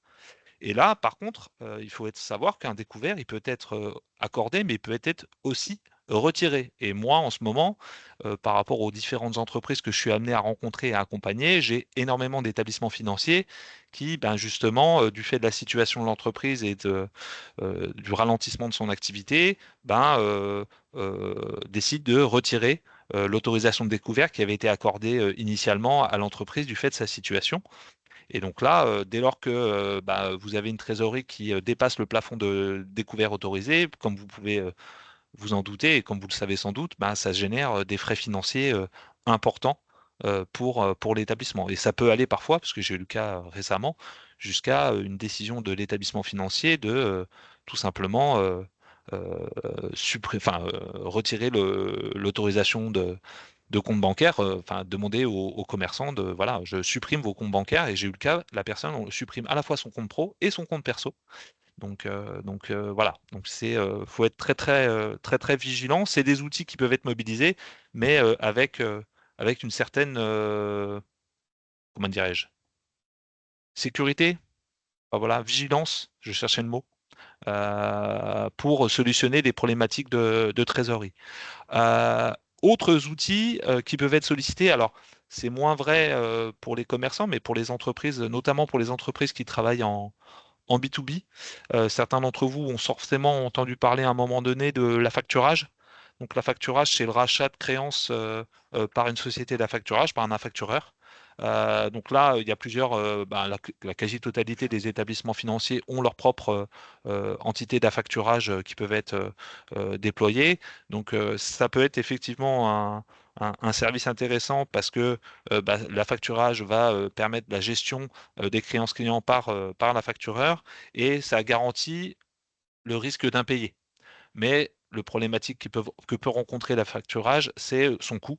A: Et là, par contre, il faut savoir qu'un découvert, il peut être accordé, mais il peut être aussi retiré. Et moi, en ce moment, par rapport aux différentes entreprises que je suis amené à rencontrer et à accompagner, j'ai énormément d'établissements financiers qui, justement, du fait de la situation de l'entreprise et du ralentissement de son activité, décident de retirer l'autorisation de découvert qui avait été accordée initialement à l'entreprise du fait de sa situation. Et donc là, dès lors que vous avez une trésorerie qui dépasse le plafond de découvert autorisé, comme vous pouvez vous en douter et comme vous le savez sans doute, ça génère des frais financiers importants pour l'établissement. Et ça peut aller parfois, parce que j'ai eu le cas récemment, jusqu'à une décision de l'établissement financier de tout simplement retirer l'autorisation de compte bancaire, demander aux commerçants de, voilà, je supprime vos comptes bancaires, et j'ai eu le cas, la personne, on supprime à la fois son compte pro et son compte perso. Donc voilà, donc faut être très très vigilant. C'est des outils qui peuvent être mobilisés, mais avec une certaine, comment dirais-je, sécurité, voilà, vigilance, je cherchais le mot, pour solutionner des problématiques de trésorerie. Euh, Autres outils qui peuvent être sollicités, alors c'est moins vrai pour les commerçants, mais pour les entreprises, notamment pour les entreprises qui travaillent en B2B. Certains d'entre vous ont forcément entendu parler à un moment donné de l'affacturage. Donc l'affacturage, c'est le rachat de créances par une société d'affacturage, par un affactureur. Donc là, il y a plusieurs, la quasi-totalité des établissements financiers ont leur propre entité d'affacturage qui peuvent être déployées. Donc ça peut être effectivement un service intéressant parce que l'affacturage va permettre la gestion des créances clients par l'affactureur et ça garantit le risque d'impayé. Mais le problématique que peut rencontrer l'affacturage, c'est son coût.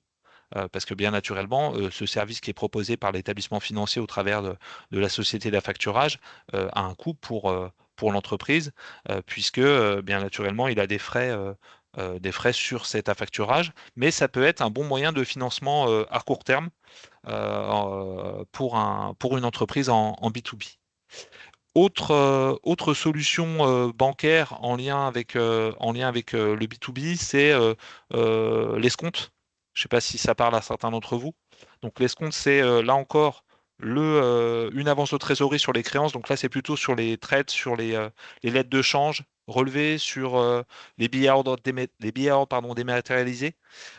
A: Parce que bien naturellement, ce service qui est proposé par l'établissement financier au travers de la société d'affacturage a un coût pour l'entreprise, puisque bien naturellement, il a des frais sur cet affacturage, mais ça peut être un bon moyen de financement à court terme pour une entreprise en B2B. Autre solution bancaire en lien avec le B2B, c'est l'escompte. Je ne sais pas si ça parle à certains d'entre vous. Donc l'escompte, c'est là encore une avance de trésorerie sur les créances. Donc là, c'est plutôt sur les trades, sur les lettres de change relevées, sur les billets à ordre, les billets à ordre, pardon, dématérialisés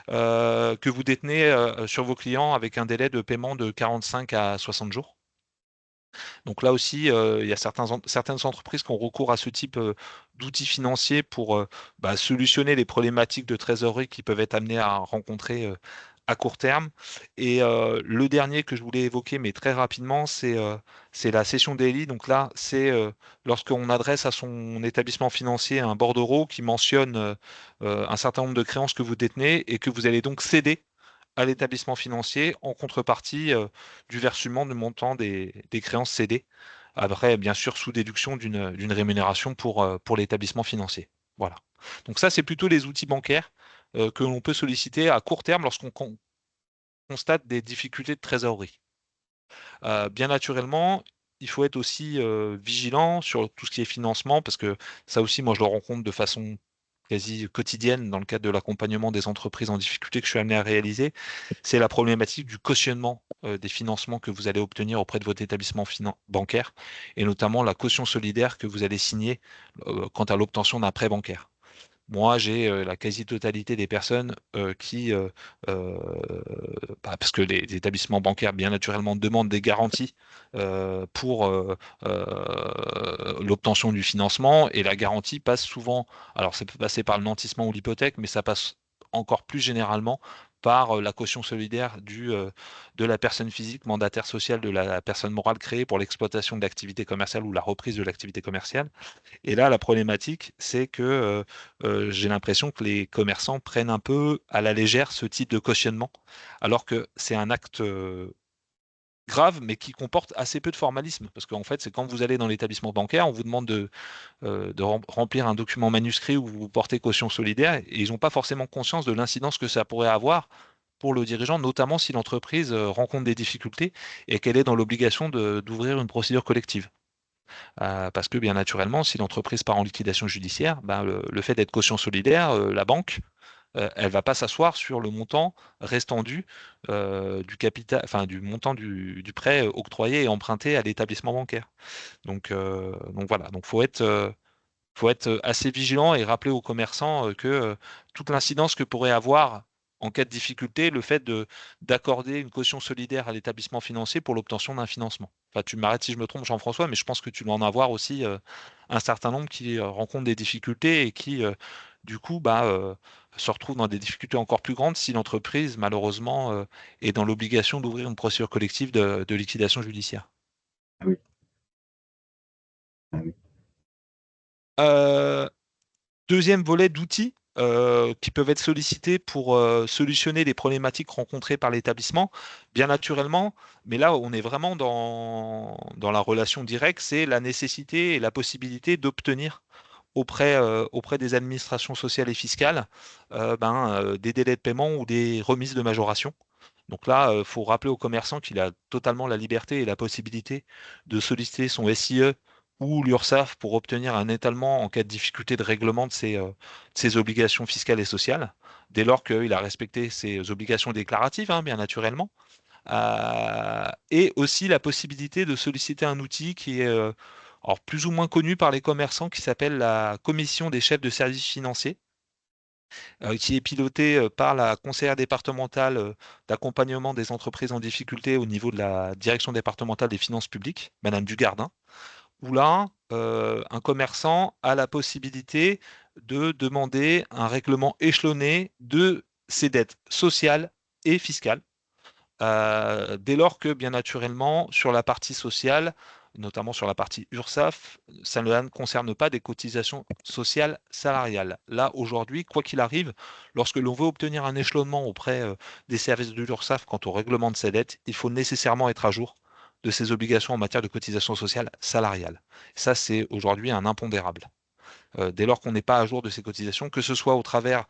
A: que vous détenez sur vos clients avec un délai de paiement de 45 à 60 jours. Donc là aussi, il y a certaines entreprises qui ont recours à ce type d'outils financiers pour solutionner les problématiques de trésorerie qui peuvent être amenées à rencontrer à court terme. Et le dernier que je voulais évoquer, mais très rapidement, c'est la cession daily. Donc là, c'est lorsqu'on adresse à son établissement financier un bordereau qui mentionne un certain nombre de créances que vous détenez et que vous allez donc céder à l'établissement financier en contrepartie du versement du montant des créances cédées. Après, bien sûr, sous déduction d'une rémunération pour l'établissement financier. Voilà. Donc ça, c'est plutôt les outils bancaires que l'on peut solliciter à court terme lorsqu'on constate des difficultés de trésorerie. Bien naturellement, il faut être aussi vigilant sur tout ce qui est financement, parce que ça aussi, moi, je le rencontre de façon quasi quotidienne dans le cadre de l'accompagnement des entreprises en difficulté que je suis amené à réaliser, c'est la problématique du cautionnement des financements que vous allez obtenir auprès de votre établissement bancaire, et notamment la caution solidaire que vous allez signer quant à l'obtention d'un prêt bancaire. Moi, j'ai la quasi-totalité des personnes euh, parce que les établissements bancaires, bien naturellement, demandent des garanties pour l'obtention du financement, et la garantie passe souvent, alors ça peut passer par le nantissement ou l'hypothèque, mais ça passe encore plus généralement par la caution solidaire de la personne physique mandataire sociale de la personne morale créée pour l'exploitation de l'activité commerciale ou la reprise de l'activité commerciale. Et là, la problématique, c'est que j'ai l'impression que les commerçants prennent un peu à la légère ce type de cautionnement, alors que c'est un acte grave, mais qui comporte assez peu de formalisme. Parce qu'en fait, c'est quand vous allez dans l'établissement bancaire, on vous demande de remplir un document manuscrit où vous portez caution solidaire, et ils n'ont pas forcément conscience de l'incidence que ça pourrait avoir pour le dirigeant, notamment si l'entreprise rencontre des difficultés et qu'elle est dans l'obligation d'ouvrir une procédure collective. Parce que bien naturellement, si l'entreprise part en liquidation judiciaire, ben, le fait d'être caution solidaire, la banque, elle va pas s'asseoir sur le montant restant dû du capital, enfin du montant du prêt octroyé et emprunté à l'établissement bancaire. Donc voilà, donc faut être assez vigilant et rappeler aux commerçants que toute l'incidence que pourrait avoir en cas de difficulté le fait d'accorder une caution solidaire à l'établissement financier pour l'obtention d'un financement. Enfin, tu m'arrêtes si je me trompe, Jean-François, mais je pense que tu dois en avoir aussi un certain nombre qui rencontrent des difficultés et qui, du coup, se retrouvent dans des difficultés encore plus grandes si l'entreprise, malheureusement, est dans l'obligation d'ouvrir une procédure collective de liquidation judiciaire.
B: Ah oui. Ah oui.
A: Euh, Deuxième volet d'outils qui peuvent être sollicités pour solutionner les problématiques rencontrées par l'établissement, bien naturellement, mais là on est vraiment dans la relation directe, c'est la nécessité et la possibilité d'obtenir auprès des administrations sociales et fiscales des délais de paiement ou des remises de majoration. Donc là, il faut rappeler au commerçant qu'il a totalement la liberté et la possibilité de solliciter son SIE ou l'URSSAF pour obtenir un étalement en cas de difficulté de règlement de ses obligations fiscales et sociales, dès lors qu'il a respecté ses obligations déclaratives, hein, bien naturellement. Et aussi la possibilité de solliciter un outil qui est alors plus ou moins connu par les commerçants, qui s'appelle la Commission des chefs de services financiers, qui est pilotée par la conseillère départementale d'accompagnement des entreprises en difficulté au niveau de la direction départementale des finances publiques, Madame Dugardin, où là, un commerçant a la possibilité de demander un règlement échelonné de ses dettes sociales et fiscales, dès lors que, bien naturellement, sur la partie sociale, notamment sur la partie URSSAF, ça ne concerne pas des cotisations sociales salariales. Là, aujourd'hui, quoi qu'il arrive, lorsque l'on veut obtenir un échelonnement auprès des services de l'URSSAF quant au règlement de ses dettes, il faut nécessairement être à jour de ses obligations en matière de cotisations sociales salariales. Ça, c'est aujourd'hui un impondérable. Dès lors qu'on n'est pas à jour de ces cotisations, que ce soit au travers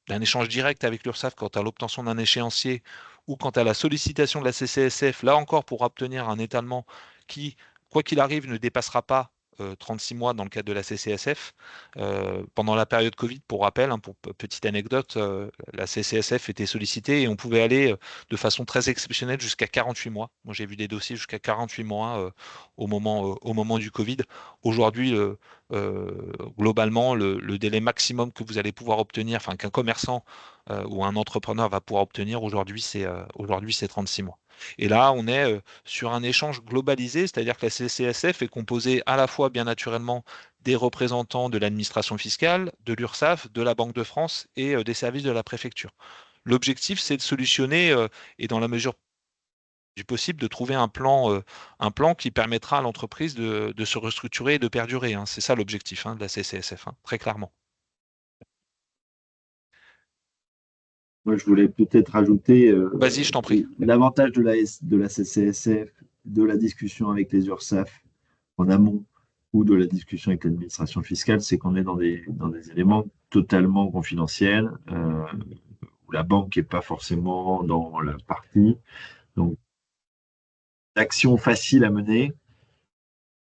A: d'un échange direct avec l'URSSAF quant à l'obtention d'un échéancier ou quant à la sollicitation de la CCSF, là encore pour obtenir un étalement qui, quoi qu'il arrive, ne dépassera pas 36 mois dans le cadre de la CCSF. Pendant la période Covid, pour rappel, hein, pour petite anecdote, la CCSF était sollicitée et on pouvait aller de façon très exceptionnelle jusqu'à 48 mois. Moi, j'ai vu des dossiers jusqu'à 48 mois au moment du Covid. Aujourd'hui, globalement, le délai maximum que vous allez pouvoir obtenir, enfin qu'un commerçant ou un entrepreneur va pouvoir obtenir aujourd'hui, c'est 36 mois. Et là, on est sur un échange globalisé, c'est-à-dire que la CCSF est composée à la fois, bien naturellement, des représentants de l'administration fiscale, de l'URSSAF, de la Banque de France et des services de la préfecture. L'objectif, c'est de solutionner, et dans la mesure du possible, de trouver un plan qui permettra à l'entreprise de se restructurer et de perdurer, hein. C'est ça l'objectif, hein, de la CCSF, hein, très clairement.
B: Moi, je voulais peut-être rajouter
A: Vas-y, je t'en prie.
B: l'avantage de la CCSF, de la discussion avec les URSSAF en amont ou de la discussion avec l'administration fiscale, c'est qu'on est dans des éléments totalement confidentiels, où la banque n'est pas forcément dans la partie. Donc, l'action facile à mener,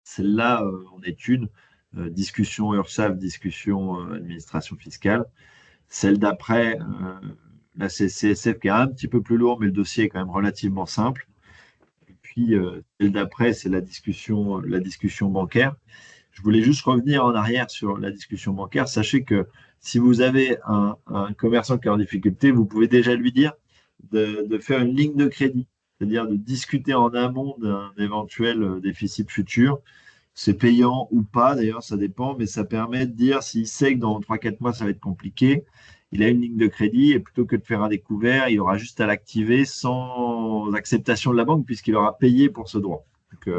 B: celle-là en est une. Discussion URSSAF, discussion administration fiscale. Celle d'après, la CCSF qui est un petit peu plus lourd, mais le dossier est quand même relativement simple. Et puis, celle d'après, c'est la discussion bancaire. Je voulais juste revenir en arrière sur la discussion bancaire. Sachez que si vous avez un commerçant qui est en difficulté, vous pouvez déjà lui dire de faire une ligne de crédit, c'est-à-dire de discuter en amont d'un éventuel déficit futur. C'est payant ou pas, d'ailleurs, ça dépend, mais ça permet de dire s'il sait que dans 3-4 mois, ça va être compliqué, il a une ligne de crédit et plutôt que de faire un découvert, il aura juste à l'activer sans acceptation de la banque puisqu'il aura payé pour ce droit. Donc,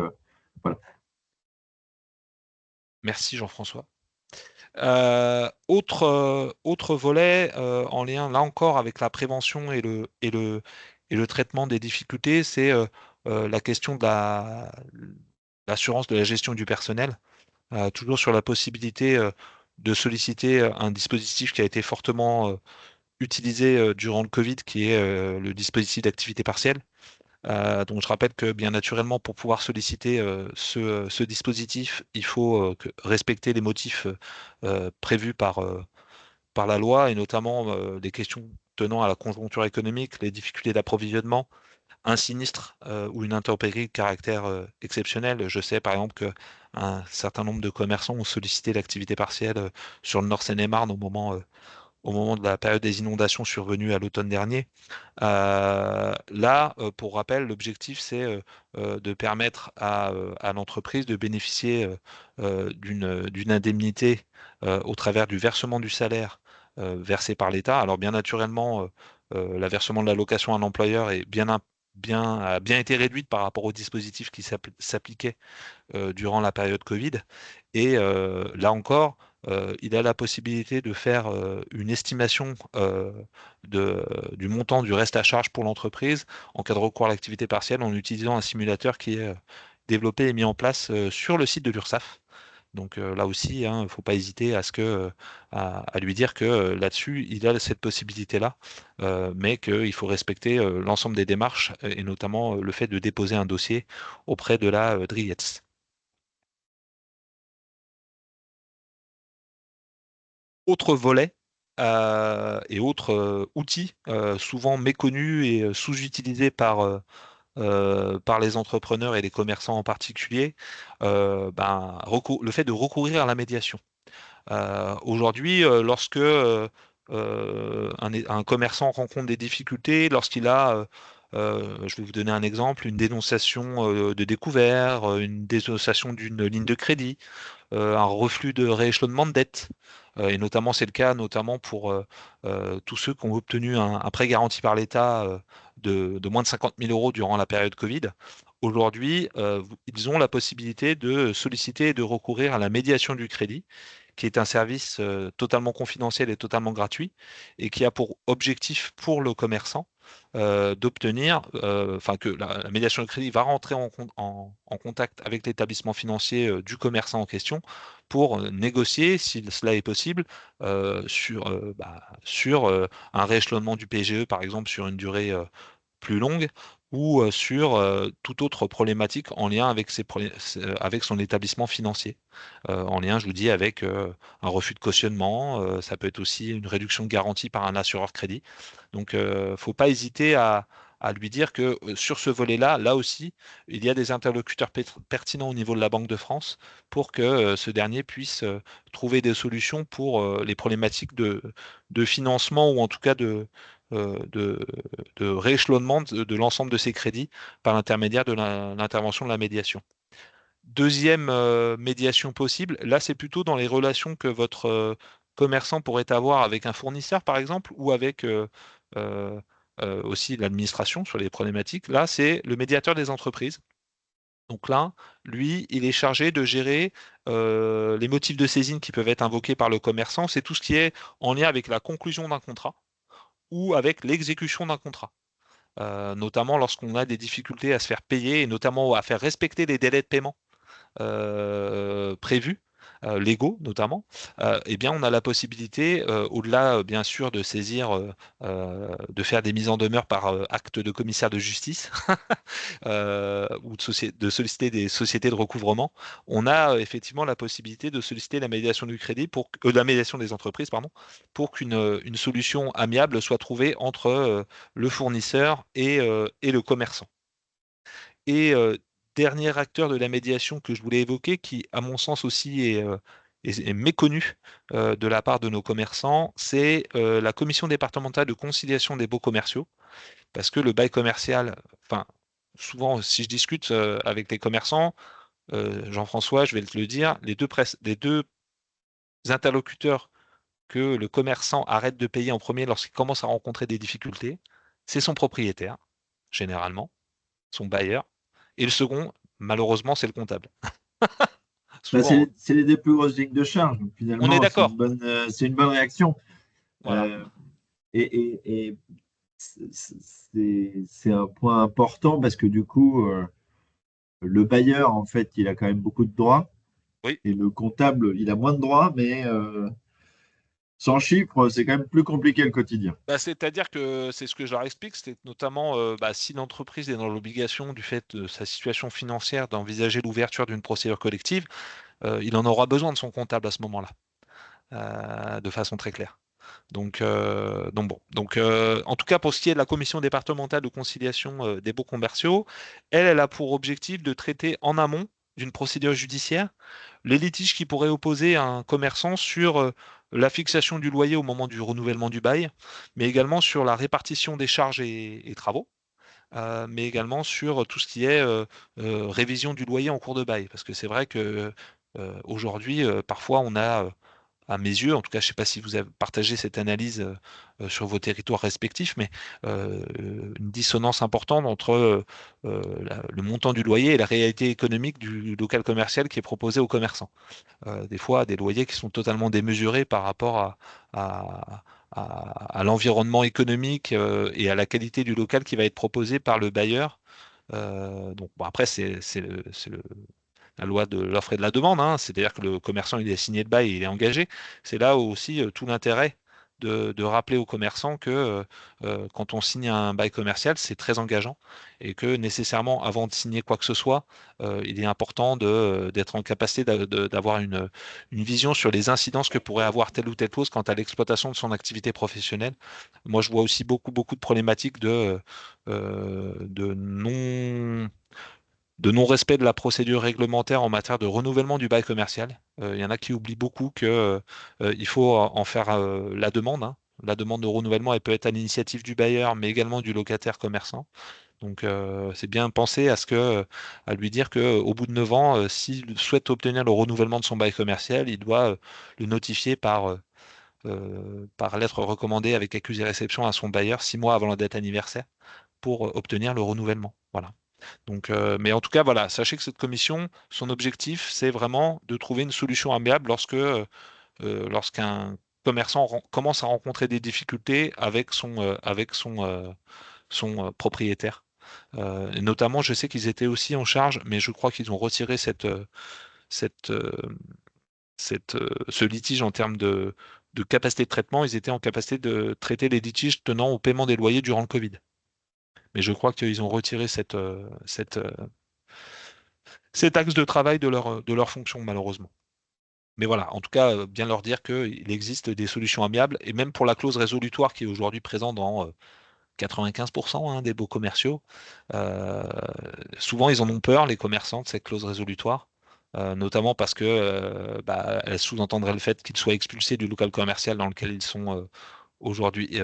B: voilà.
A: Merci Jean-François. Autre volet en lien, là encore, avec la prévention et le traitement des difficultés, c'est la question de l'assurance de la gestion du personnel. Toujours sur la possibilité de solliciter un dispositif qui a été fortement utilisé durant le Covid, qui est le dispositif d'activité partielle. Donc je rappelle que bien naturellement, pour pouvoir solliciter ce dispositif, il faut respecter les motifs prévus par la loi, et notamment des questions tenant à la conjoncture économique, les difficultés d'approvisionnement, un sinistre ou une intempérie de caractère exceptionnel. Je sais par exemple que un certain nombre de commerçants ont sollicité l'activité partielle sur le Nord Seine-et-Marne au moment de la période des inondations survenues à l'automne dernier. Là, pour rappel, l'objectif, c'est de permettre à l'entreprise de bénéficier d'une indemnité au travers du versement du salaire versé par l'État. Alors, bien naturellement, le versement de l'allocation à l'employeur a bien été réduite par rapport au dispositif qui s'appliquait durant la période Covid. Et là encore, il a la possibilité de faire une estimation du montant du reste à charge pour l'entreprise en cas de recours à l'activité partielle en utilisant un simulateur qui est développé et mis en place sur le site de l'URSSAF. Donc là aussi, il ne faut pas hésiter à lui dire que là-dessus, il a cette possibilité-là, mais qu'il faut respecter l'ensemble des démarches et notamment le fait de déposer un dossier auprès de la DRIETS. Autre volet et autre outil souvent méconnu et sous-utilisé par les entrepreneurs et les commerçants en particulier, le fait de recourir à la médiation. Aujourd'hui, lorsque un commerçant rencontre des difficultés, lorsqu'il a, je vais vous donner un exemple, une dénonciation de découvert, une dénonciation d'une ligne de crédit, un reflux de rééchelonnement de dette. Et notamment, c'est le cas notamment pour tous ceux qui ont obtenu un prêt garanti par l'État de moins de 50 000 euros durant la période Covid. Aujourd'hui, ils ont la possibilité de solliciter et de recourir à la médiation du crédit, qui est un service totalement confidentiel et totalement gratuit, et qui a pour objectif pour le commerçant d'obtenir, enfin que la médiation de crédit va rentrer en contact avec l'établissement financier du commerçant en question pour négocier, si cela est possible, sur un rééchelonnement du PGE, par exemple, sur une durée plus longue, ou sur toute autre problématique en lien avec avec son établissement financier. En lien, je vous dis, avec un refus de cautionnement, ça peut être aussi une réduction de garantie par un assureur crédit. Donc, faut pas hésiter à lui dire que sur ce volet-là, là aussi, il y a des interlocuteurs pertinents au niveau de la Banque de France pour que ce dernier puisse trouver des solutions pour les problématiques de financement ou en tout cas euh, de, de rééchelonnement de l'ensemble de ces crédits par l'intermédiaire de l'intervention de la médiation. Deuxième médiation possible, là c'est plutôt dans les relations que votre commerçant pourrait avoir avec un fournisseur par exemple ou avec euh, aussi l'administration sur les problématiques. Là c'est le médiateur des entreprises. Donc là, lui, il est chargé de gérer les motifs de saisine qui peuvent être invoqués par le commerçant. C'est tout ce qui est en lien avec la conclusion d'un contrat ou avec l'exécution d'un contrat. Notamment lorsqu'on a des difficultés à se faire payer et notamment à faire respecter les délais de paiement prévus, légaux notamment, eh bien on a la possibilité, au-delà bien sûr de saisir, de faire des mises en demeure par acte de commissaire de justice ou de solliciter des sociétés de recouvrement, on a effectivement la possibilité de solliciter la médiation du crédit la médiation des entreprises, pardon, pour qu'une solution amiable soit trouvée entre le fournisseur et le commerçant. Et dernier acteur de la médiation que je voulais évoquer, qui à mon sens aussi est méconnu de la part de nos commerçants, c'est la commission départementale de conciliation des baux commerciaux, parce que le bail commercial, enfin, souvent si je discute avec les commerçants, Jean-François, je vais te le dire, les deux interlocuteurs que le commerçant arrête de payer en premier lorsqu'il commence à rencontrer des difficultés, c'est son propriétaire, généralement, son bailleur. Et le second, malheureusement, c'est le comptable.
B: Bah,
A: Souvent, hein.
B: c'est les des plus grosses lignes de charge. Donc,
A: On est
B: finalement,
A: d'accord.
B: c'est une bonne réaction.
A: Voilà.
B: Euh, et c'est un point important parce que du coup, le bailleur, en fait, il a quand même beaucoup de droits
A: Oui.
B: et le comptable, il a moins de droits, mais sans chiffres, c'est quand même plus compliqué le quotidien.
A: Bah, c'est-à-dire que c'est ce que je leur explique, c'est que notamment si l'entreprise est dans l'obligation du fait de sa situation financière d'envisager l'ouverture d'une procédure collective, il en aura besoin de son comptable à ce moment-là, de façon très claire. Donc bon. En tout cas, pour ce qui est de la commission départementale de conciliation des baux commerciaux, elle a pour objectif de traiter en amont d'une procédure judiciaire les litiges qui pourraient opposer un commerçant sur la fixation du loyer au moment du renouvellement du bail, mais également sur la répartition des charges et travaux, mais également sur tout ce qui est révision du loyer en cours de bail. Parce que c'est vrai que aujourd'hui, parfois, on a à mes yeux, en tout cas, je ne sais pas si vous avez partagé cette analyse sur vos territoires respectifs, mais une dissonance importante entre le montant du loyer et la réalité économique du local commercial qui est proposé aux commerçants. Des fois, des loyers qui sont totalement démesurés par rapport à, à l'environnement économique et à la qualité du local qui va être proposé par le bailleur. Donc bon, après, c'est la loi de l'offre et de la demande, hein. C'est-à-dire que le commerçant, il est signé le bail, il est engagé. C'est là aussi tout l'intérêt de rappeler aux commerçants que quand on signe un bail commercial, c'est très engageant et que nécessairement, avant de signer quoi que ce soit, il est important d'être en capacité d'avoir une vision sur les incidences que pourrait avoir telle ou telle chose quant à l'exploitation de son activité professionnelle. Moi, je vois aussi beaucoup de problématiques de non-respect de la procédure réglementaire en matière de renouvellement du bail commercial. Il y en a qui oublient beaucoup que, il faut en faire la demande, hein. La demande de renouvellement, elle peut être à l'initiative du bailleur, mais également du locataire commerçant. Donc, c'est bien penser à lui dire qu'au bout de 9 ans, s'il souhaite obtenir le renouvellement de son bail commercial, il doit le notifier par lettre recommandée avec accusé réception à son bailleur 6 mois avant la date anniversaire pour obtenir le renouvellement. Voilà. Donc, mais en tout cas, voilà, sachez que cette commission, son objectif, c'est vraiment de trouver une solution amiable lorsqu'un commerçant commence à rencontrer des difficultés avec son propriétaire. Et notamment, je sais qu'ils étaient aussi en charge, mais je crois qu'ils ont retiré cette, euh, ce litige en termes de capacité de traitement. Ils étaient en capacité de traiter les litiges tenant au paiement des loyers durant le Covid. Mais je crois qu'ils ont retiré cet axe de travail de leur fonction, malheureusement. Mais voilà, en tout cas, bien leur dire qu'il existe des solutions amiables, et même pour la clause résolutoire qui est aujourd'hui présente dans 95% hein, des baux commerciaux, euh, souvent ils en ont peur, les commerçants, de cette clause résolutoire, notamment parce que bah, elle sous-entendrait le fait qu'ils soient expulsés du local commercial dans lequel ils sont aujourd'hui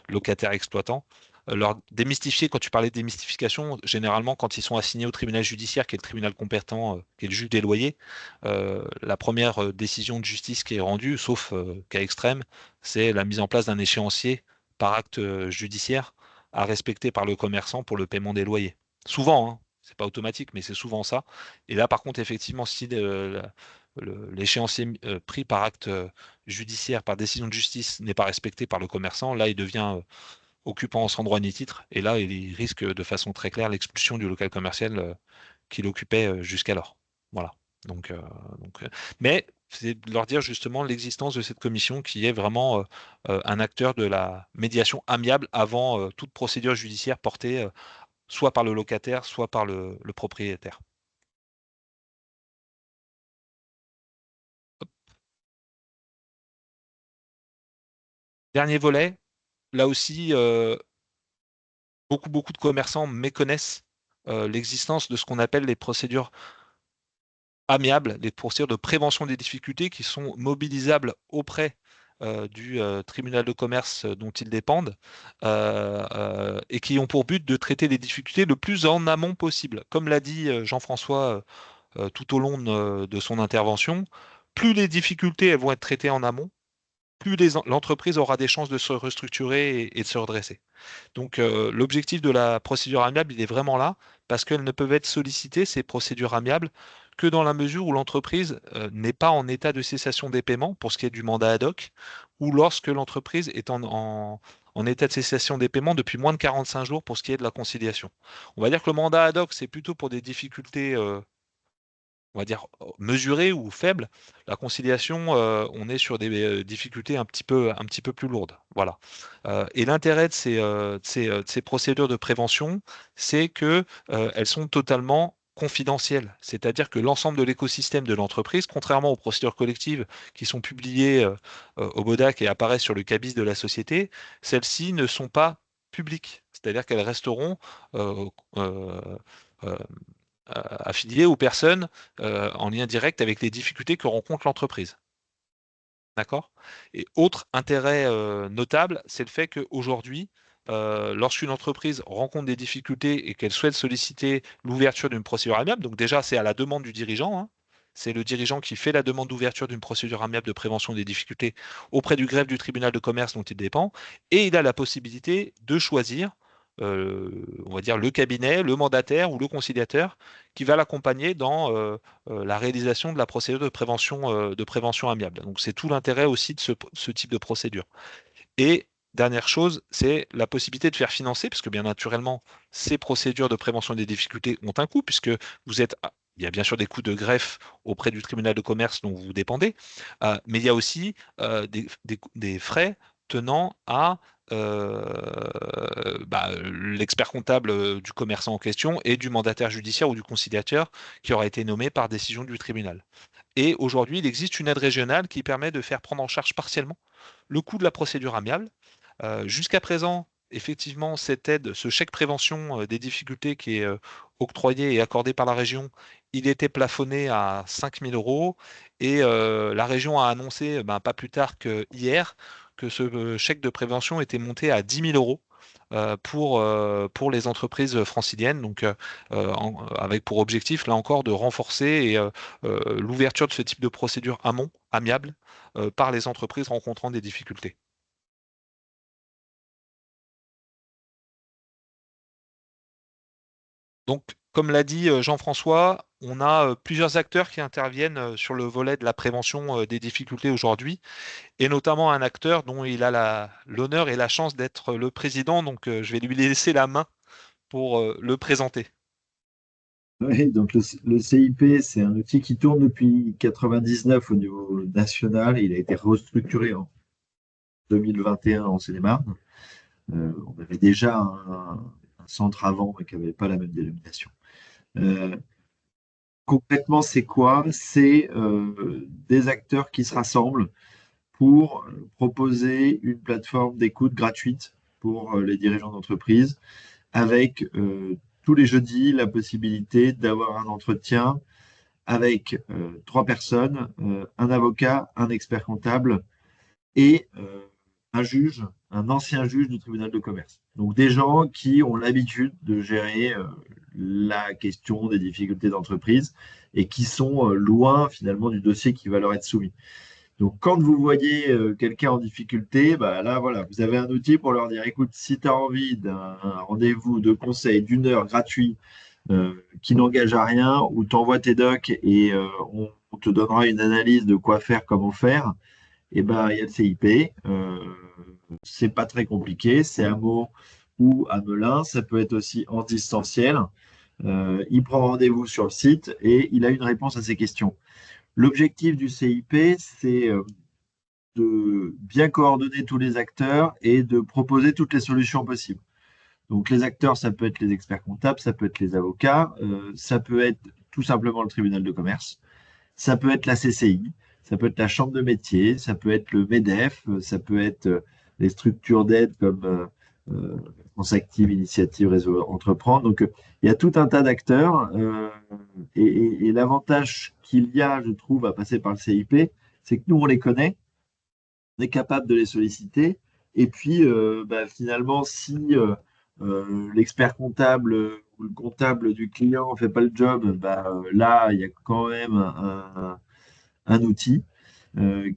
A: locataires exploitants. Leur démystifier, quand tu parlais de démystification, généralement, quand ils sont assignés au tribunal judiciaire, qui est le tribunal compétent, qui est le juge des loyers, la première décision de justice qui est rendue, sauf cas extrême, c'est la mise en place d'un échéancier par acte judiciaire à respecter par le commerçant pour le paiement des loyers. Souvent, hein, c'est pas automatique, mais c'est souvent ça. Et là, par contre, effectivement, si l'échéancier pris par acte judiciaire, par décision de justice, n'est pas respecté par le commerçant, là, il devient occupant sans droit ni titre, et là, il risque de façon très claire l'expulsion du local commercial qu'il occupait jusqu'alors. Voilà. Donc, euh, donc, mais c'est de leur dire justement l'existence de cette commission qui est vraiment un acteur de la médiation amiable avant toute procédure judiciaire portée soit par le locataire, soit par le propriétaire. Dernier volet, là aussi, beaucoup de commerçants méconnaissent l'existence de ce qu'on appelle les procédures amiables, les procédures de prévention des difficultés qui sont mobilisables auprès du tribunal de commerce dont ils dépendent et qui ont pour but de traiter les difficultés le plus en amont possible. Comme l'a dit Jean-François tout au long de son intervention, plus les difficultés elles vont être traitées en amont, plus l'entreprise aura des chances de se restructurer et de se redresser. Donc l'objectif de la procédure amiable, il est vraiment là, parce qu'elles ne peuvent être sollicitées, ces procédures amiables, que dans la mesure où l'entreprise n'est pas en état de cessation des paiements, pour ce qui est du mandat ad hoc, ou lorsque l'entreprise est en état de cessation des paiements depuis moins de 45 jours pour ce qui est de la conciliation. On va dire que le mandat ad hoc, c'est plutôt pour des difficultés on va dire, mesurée ou faible. La conciliation, on est sur des difficultés un petit peu plus lourdes. Voilà. Et l'intérêt de ces procédures de prévention, c'est que elles sont totalement confidentielles. C'est-à-dire que l'ensemble de l'écosystème de l'entreprise, contrairement aux procédures collectives qui sont publiées au BODAC et apparaissent sur le cabis de la société, celles-ci ne sont pas publiques. C'est-à-dire qu'elles resteront euh, euh, euh, affiliés aux personnes en lien direct avec les difficultés que rencontre l'entreprise. D'accord? Et autre intérêt notable, c'est le fait qu'aujourd'hui, lorsqu'une entreprise rencontre des difficultés et qu'elle souhaite solliciter l'ouverture d'une procédure amiable, donc déjà c'est à la demande du dirigeant, hein, c'est le dirigeant qui fait la demande d'ouverture d'une procédure amiable de prévention des difficultés auprès du greffe du tribunal de commerce dont il dépend, et il a la possibilité de choisir, on va dire, le cabinet, le mandataire ou le conciliateur qui va l'accompagner dans la réalisation de la procédure de prévention amiable. Donc c'est tout l'intérêt aussi de ce type de procédure. Et dernière chose, c'est la possibilité de faire financer, parce que bien naturellement, ces procédures de prévention des difficultés ont un coût, puisque il y a bien sûr des coûts de greffe auprès du tribunal de commerce dont vous dépendez, mais il y a aussi des frais tenant à l'expert comptable du commerçant en question et du mandataire judiciaire ou du conciliateur qui aura été nommé par décision du tribunal. Et aujourd'hui, il existe une aide régionale qui permet de faire prendre en charge partiellement le coût de la procédure amiable. Jusqu'à présent, effectivement, cette aide, ce chèque prévention des difficultés qui est octroyé et accordé par la région, il était plafonné à 5 000 euros et la région a annoncé, pas plus tard que hier, que ce chèque de prévention était monté à 10 000 euros pour les entreprises franciliennes, donc avec pour objectif, là encore, de renforcer l'ouverture de ce type de procédure amont, amiable, par les entreprises rencontrant des difficultés. Donc, comme l'a dit Jean-François, on a plusieurs acteurs qui interviennent sur le volet de la prévention des difficultés aujourd'hui, et notamment un acteur dont il a l'honneur et la chance d'être le président, donc je vais lui laisser la main pour le présenter.
B: Oui, donc le CIP, c'est un outil qui tourne depuis 1999 au niveau national. Il a été restructuré en 2021 en Seine-et-Marne. On avait déjà un centre avant, mais qui n'avait pas la même dénomination. Concrètement, c'est quoi? C'est des acteurs qui se rassemblent pour proposer une plateforme d'écoute gratuite pour les dirigeants d'entreprise, avec tous les jeudis la possibilité d'avoir un entretien avec 3 personnes, un avocat, un expert comptable et un juge, un ancien juge du tribunal de commerce. Donc des gens qui ont l'habitude de gérer la question des difficultés d'entreprise et qui sont loin finalement du dossier qui va leur être soumis. Donc quand vous voyez quelqu'un en difficulté, là voilà, vous avez un outil pour leur dire, écoute, si tu as envie d'un rendez-vous de conseil d'1 heure gratuit qui n'engage à rien, où tu envoies tes docs et on te donnera une analyse de quoi faire, comment faire, et il y a le CIP. C'est pas très compliqué, c'est à Meaux ou à Melun, ça peut être aussi en distanciel. Il prend rendez-vous sur le site et il a une réponse à ses questions. L'objectif du CIP, c'est de bien coordonner tous les acteurs et de proposer toutes les solutions possibles. Donc les acteurs, ça peut être les experts comptables, ça peut être les avocats, ça peut être tout simplement le tribunal de commerce, ça peut être la CCI, ça peut être la chambre de métier, ça peut être le MEDEF, ça peut être les structures d'aide comme France Active, Initiative, Réseau Entreprendre. Donc il y a tout un tas d'acteurs et l'avantage qu'il y a, je trouve, à passer par le CIP, c'est que nous, on les connaît, on est capable de les solliciter. Et puis, finalement, si l'expert comptable ou le comptable du client ne fait pas le job, là, il y a quand même un outil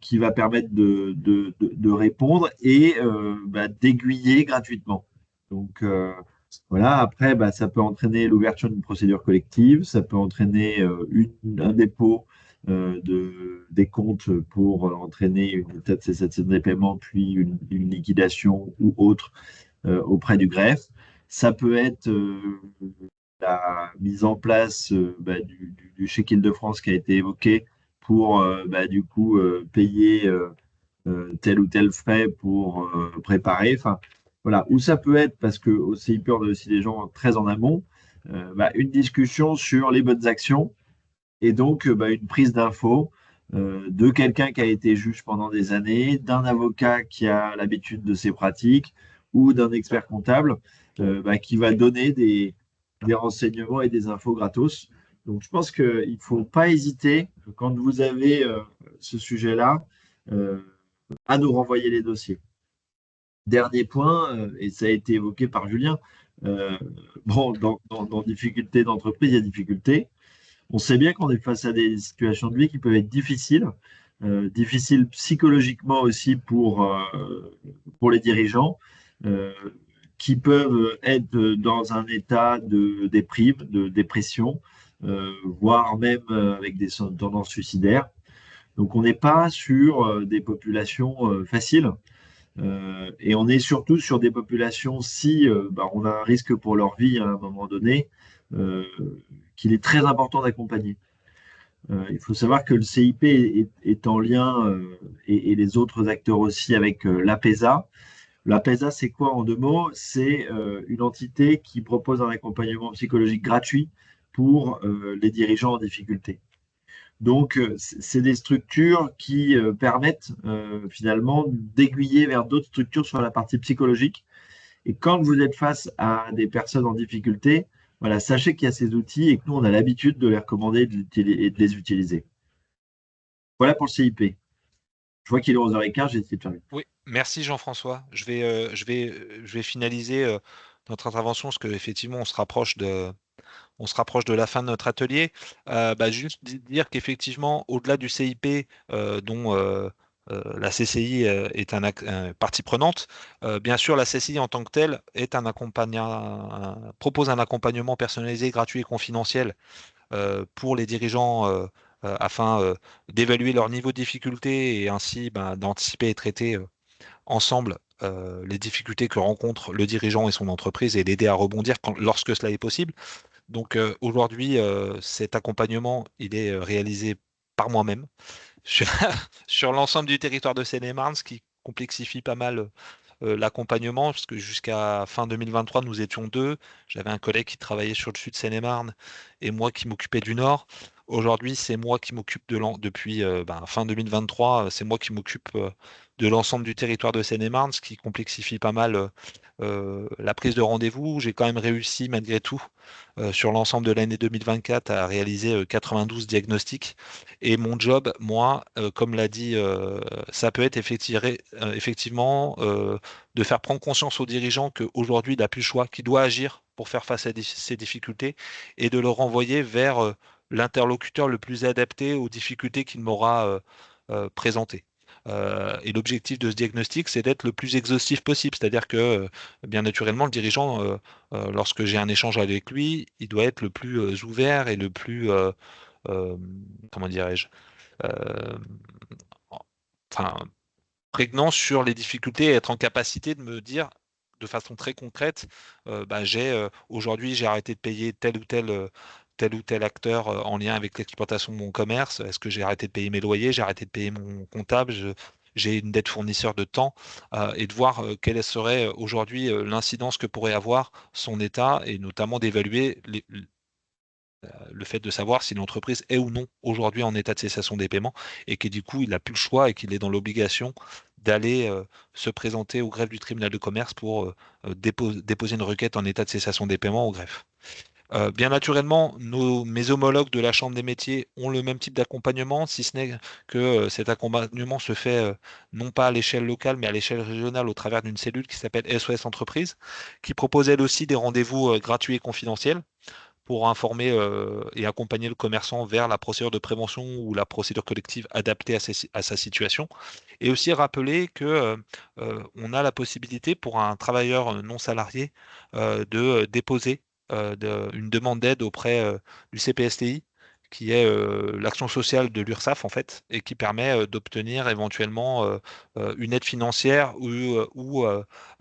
B: qui va permettre de répondre et d'aiguiller gratuitement. Donc, voilà, après, ça peut entraîner l'ouverture d'une procédure collective, ça peut entraîner un dépôt des comptes pour entraîner une état de cessation des paiements, puis une liquidation ou autre auprès du greffe. Ça peut être la mise en place du chèque Île-de-France qui a été évoqué pour du coup payer tel ou tel frais pour préparer. Enfin, voilà. Ou ça peut être, parce qu'au CIP, on a aussi des gens très en amont, une discussion sur les bonnes actions et donc une prise d'infos de quelqu'un qui a été juge pendant des années, d'un avocat qui a l'habitude de ces pratiques ou d'un expert comptable qui va donner des renseignements et des infos gratos. Donc, je pense qu'il ne faut pas hésiter, quand vous avez ce sujet-là, à nous renvoyer les dossiers. Dernier point, et ça a été évoqué par Julien, dans difficulté d'entreprise, il y a difficulté. On sait bien qu'on est face à des situations de vie qui peuvent être difficiles, difficiles psychologiquement aussi pour les dirigeants, qui peuvent être dans un état de déprime, de dépression, voire même avec des tendances suicidaires. Donc on n'est pas sur des populations faciles. Et on est surtout sur des populations, si on a un risque pour leur vie à un moment donné, qu'il est très important d'accompagner. Il faut savoir que le CIP est en lien, et les autres acteurs aussi, avec l'APESA. L'APESA, c'est quoi en deux mots? C'est une entité qui propose un accompagnement psychologique gratuit pour les dirigeants en difficulté. Donc, c'est des structures qui permettent finalement d'aiguiller vers d'autres structures sur la partie psychologique. Et quand vous êtes face à des personnes en difficulté, voilà, sachez qu'il y a ces outils et que nous, on a l'habitude de les recommander et de les utiliser. Voilà pour le CIP. Je vois qu'il est 11h15, j'ai essayé de faire vite.
A: Oui, merci Jean-François. Je vais finaliser notre intervention parce qu'effectivement, on se rapproche de la fin de notre atelier. Juste dire qu'effectivement, au-delà du CIP, dont la CCI est partie prenante, bien sûr, la CCI en tant que telle est propose un accompagnement personnalisé, gratuit et confidentiel pour les dirigeants afin d'évaluer leur niveau de difficulté et ainsi d'anticiper et traiter ensemble les difficultés que rencontre le dirigeant et son entreprise et l'aider à rebondir lorsque cela est possible. Donc aujourd'hui, cet accompagnement, il est réalisé par moi-même sur, sur l'ensemble du territoire de Seine-et-Marne, ce qui complexifie pas mal l'accompagnement, parce que jusqu'à fin 2023, nous étions deux. J'avais un collègue qui travaillait sur le sud de Seine-et-Marne et moi qui m'occupais du nord. Aujourd'hui, c'est moi qui m'occupe depuis fin 2023, c'est moi qui m'occupe de l'ensemble du territoire de Seine-et-Marne, ce qui complexifie pas mal la prise de rendez-vous. J'ai quand même réussi malgré tout sur l'ensemble de l'année 2024 à réaliser 92 diagnostics. Et mon job, moi, comme l'a dit, ça peut être effectivement de faire prendre conscience aux dirigeants qu'aujourd'hui, il n'a plus le choix, qu'il doit agir pour faire face à ces difficultés et de le renvoyer vers l'interlocuteur le plus adapté aux difficultés qu'il m'aura présentées. Et l'objectif de ce diagnostic, c'est d'être le plus exhaustif possible. C'est-à-dire que, bien naturellement, le dirigeant, lorsque j'ai un échange avec lui, il doit être le plus ouvert et le plus, euh, comment dirais-je, euh, enfin, prégnant sur les difficultés et être en capacité de me dire de façon très concrète, aujourd'hui j'ai arrêté de payer tel ou tel acteur en lien avec l'exploitation de mon commerce. Est-ce que j'ai arrêté de payer mes loyers, j'ai arrêté de payer mon comptable, j'ai une dette fournisseur de temps, et de voir quelle serait aujourd'hui l'incidence que pourrait avoir son état et notamment d'évaluer le fait de savoir si l'entreprise est ou non aujourd'hui en état de cessation des paiements et que du coup, il n'a plus le choix et qu'il est dans l'obligation d'aller se présenter au greffe du tribunal de commerce pour déposer une requête en état de cessation des paiements au greffe. Bien naturellement, mes homologues de la Chambre des métiers ont le même type d'accompagnement, si ce n'est que cet accompagnement se fait non pas à l'échelle locale, mais à l'échelle régionale au travers d'une cellule qui s'appelle SOS Entreprise, qui propose elle aussi des rendez-vous gratuits et confidentiels pour informer et accompagner le commerçant vers la procédure de prévention ou la procédure collective adaptée à sa situation. Et aussi rappeler que on a la possibilité pour un travailleur non salarié de déposer une demande d'aide auprès du CPSTI, qui est l'action sociale de l'URSSAF en fait, et qui permet d'obtenir éventuellement une aide financière ou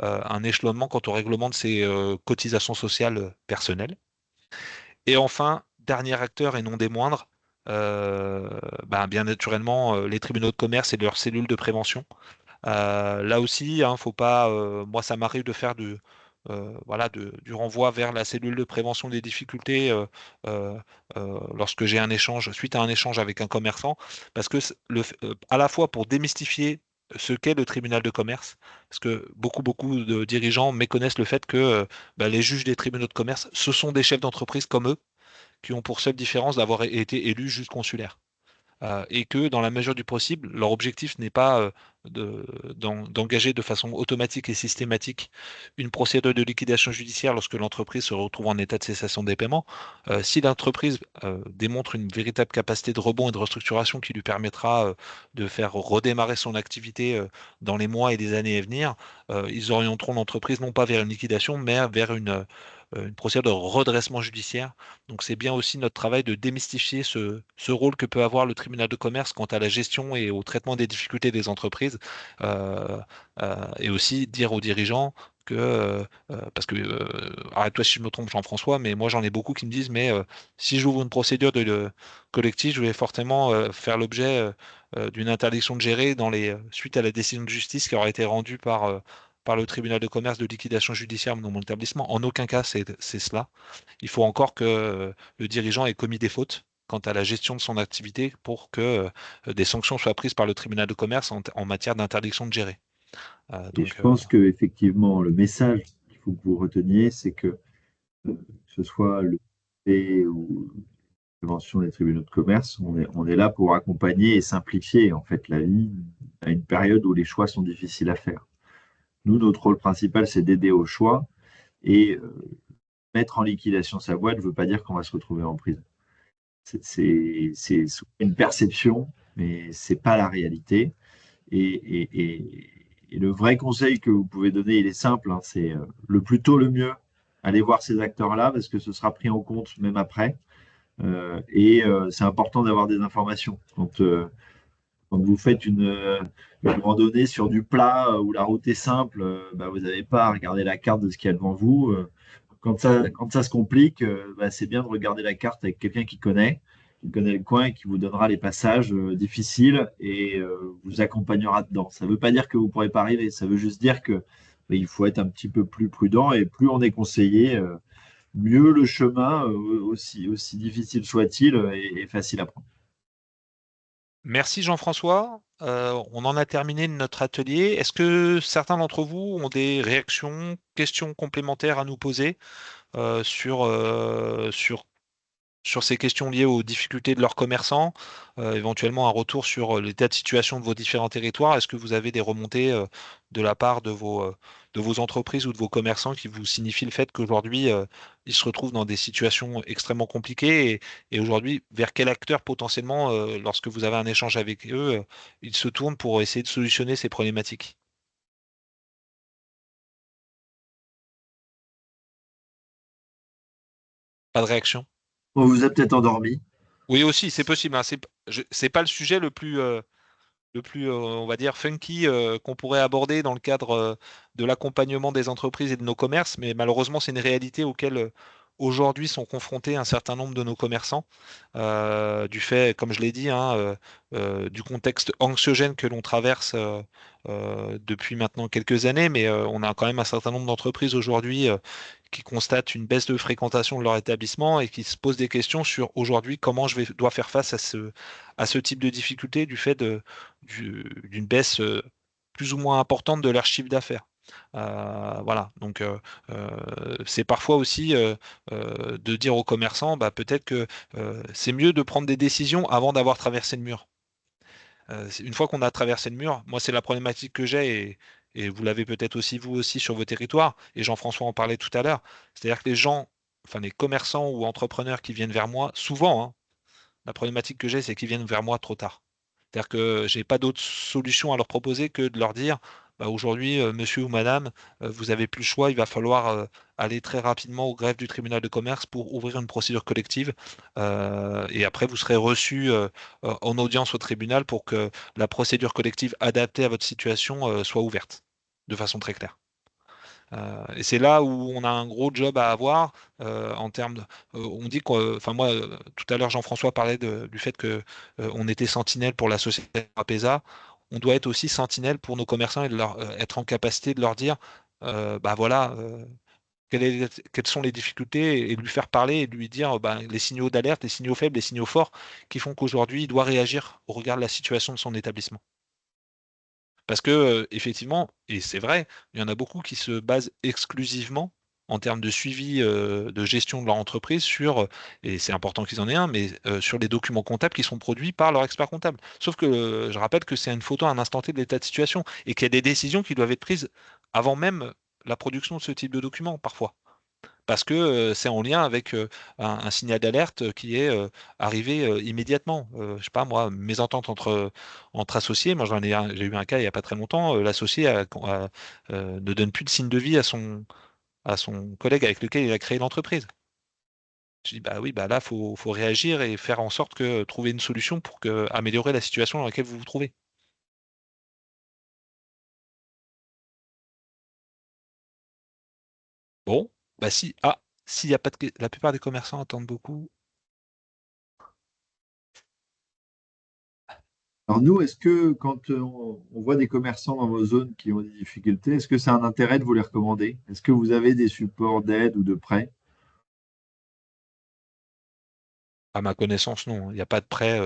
A: un échelonnement quant au règlement de ses cotisations sociales personnelles. Et enfin, dernier acteur et non des moindres, bien naturellement, les tribunaux de commerce et leurs cellules de prévention. Là aussi, hein, faut pas. Moi, ça m'arrive de faire du renvoi vers la cellule de prévention des difficultés euh, lorsque j'ai un échange, suite à un échange avec un commerçant, parce que à la fois pour démystifier ce qu'est le tribunal de commerce, parce que beaucoup de dirigeants méconnaissent le fait que les juges des tribunaux de commerce, ce sont des chefs d'entreprise comme eux, qui ont pour seule différence d'avoir été élus juges consulaires. Et que dans la mesure du possible, leur objectif n'est pas d'engager de façon automatique et systématique une procédure de liquidation judiciaire lorsque l'entreprise se retrouve en état de cessation des paiements. Si l'entreprise démontre une véritable capacité de rebond et de restructuration qui lui permettra de faire redémarrer son activité dans les mois et les années à venir, ils orienteront l'entreprise non pas vers une liquidation, mais vers une procédure de redressement judiciaire. Donc c'est bien aussi notre travail de démystifier ce rôle que peut avoir le tribunal de commerce quant à la gestion et au traitement des difficultés des entreprises, et aussi dire aux dirigeants parce que, arrête-toi si je me trompe, Jean-François, mais moi j'en ai beaucoup qui me disent, mais si j'ouvre une procédure collective, je vais forcément faire l'objet d'une interdiction de gérer suite à la décision de justice qui aura été rendue par le tribunal de commerce de liquidation judiciaire dans mon établissement. En aucun cas, c'est cela. Il faut encore que le dirigeant ait commis des fautes quant à la gestion de son activité pour que des sanctions soient prises par le tribunal de commerce en matière d'interdiction de gérer.
B: Et je
A: Donc,
B: pense que effectivement, le message qu'il faut que vous reteniez, c'est que ce soit le P ou la prévention des tribunaux de commerce, on est là pour accompagner et simplifier en fait la vie à une période où les choix sont difficiles à faire. Nous, notre rôle principal, c'est d'aider au choix et mettre en liquidation sa boîte ne veut pas dire qu'on va se retrouver en prison. C'est une perception, mais c'est pas la réalité. Et le vrai conseil que vous pouvez donner, il est simple, hein, c'est le plus tôt le mieux. Allez voir ces acteurs-là parce que ce sera pris en compte même après. C'est important d'avoir des informations. Quand vous faites une randonnée sur du plat où la route est simple, bah, vous n'avez pas à regarder la carte de ce qu'il y a devant vous. Quand ça se complique, bah, c'est bien de regarder la carte avec quelqu'un qui connaît le coin et qui vous donnera les passages difficiles et vous accompagnera dedans. Ça ne veut pas dire que vous ne pourrez pas arriver, ça veut juste dire que bah, il faut être un petit peu plus prudent et plus on est conseillé, mieux le chemin, aussi difficile soit-il, est facile à prendre.
A: merci Jean-François. On en a terminé notre atelier. Est-ce que certains d'entre vous ont des réactions, questions complémentaires à nous poser sur ces questions liées aux difficultés de leurs commerçants, éventuellement un retour sur l'état de situation de vos différents territoires? Est-ce que vous avez des remontées de la part de vos entreprises ou de vos commerçants qui vous signifient le fait qu'aujourd'hui, ils se retrouvent dans des situations extrêmement compliquées et aujourd'hui, vers quel acteur potentiellement, lorsque vous avez un échange avec eux, ils se tournent pour essayer de solutionner ces problématiques? Pas de réaction?
B: On vous a peut-être endormi.
A: Oui, aussi, c'est possible, hein. C'est pas le sujet le plus, on va dire, funky qu'on pourrait aborder dans le cadre de l'accompagnement des entreprises et de nos commerces, mais malheureusement, c'est une réalité auquel aujourd'hui sont confrontés un certain nombre de nos commerçants, du fait, comme je l'ai dit, hein, du contexte anxiogène que l'on traverse depuis maintenant quelques années, mais on a quand même un certain nombre d'entreprises aujourd'hui qui constatent une baisse de fréquentation de leur établissement et qui se posent des questions sur aujourd'hui comment dois faire face à ce type de difficulté du fait d'une baisse plus ou moins importante de leur chiffre d'affaires. Voilà, donc c'est parfois aussi de dire aux commerçants, bah, peut-être que c'est mieux de prendre des décisions avant d'avoir traversé le mur. Une fois qu'on a traversé le mur, moi c'est la problématique que j'ai et vous l'avez peut-être aussi vous aussi sur vos territoires, et Jean-François en parlait tout à l'heure, c'est-à-dire que les gens, enfin les commerçants ou entrepreneurs qui viennent vers moi, souvent, hein, la problématique que j'ai, c'est qu'ils viennent vers moi trop tard. C'est-à-dire que j'ai pas d'autre solution à leur proposer que de leur dire, bah, aujourd'hui, monsieur ou madame, vous avez plus le choix, il va falloir aller très rapidement au greffe du tribunal de commerce pour ouvrir une procédure collective. Et après, vous serez reçu en audience au tribunal pour que la procédure collective adaptée à votre situation soit ouverte de façon très claire. Et c'est là où on a un gros job à avoir en termes de, on dit que, enfin moi, tout à l'heure Jean-François parlait du fait que on était sentinelle pour la société APESA. On doit être aussi sentinelle pour nos commerçants et de être en capacité de leur dire, bah voilà, quelles sont les difficultés et lui faire parler et lui dire bah, les signaux d'alerte, les signaux faibles, les signaux forts qui font qu'aujourd'hui il doit réagir au regard de la situation de son établissement. Parce que, effectivement, et c'est vrai, il y en a beaucoup qui se basent exclusivement en termes de suivi, de gestion de leur entreprise sur, et c'est important qu'ils en aient un, mais sur les documents comptables qui sont produits par leur expert comptable. Sauf que je rappelle que c'est une photo à un instant T de l'état de situation et qu'il y a des décisions qui doivent être prises avant même la production de ce type de document, parfois parce que c'est en lien avec un signal d'alerte qui est arrivé immédiatement. Je sais pas moi, mésentente entre associés. Moi, j'ai eu un cas il y a pas très longtemps. L'associé ne donne plus de signe de vie à son collègue avec lequel il a créé l'entreprise. Je dis bah oui, bah là, faut réagir et faire en sorte que trouver une solution pour améliorer la situation dans laquelle vous vous trouvez. Bah si, ah, s'il y a pas de, la plupart des commerçants attendent beaucoup.
B: Alors nous, est-ce que quand on voit des commerçants dans vos zones qui ont des difficultés, est-ce que c'est un intérêt de vous les recommander? Est-ce que vous avez des supports d'aide ou de prêt?
A: À ma connaissance, non. Il n'y a pas de prêt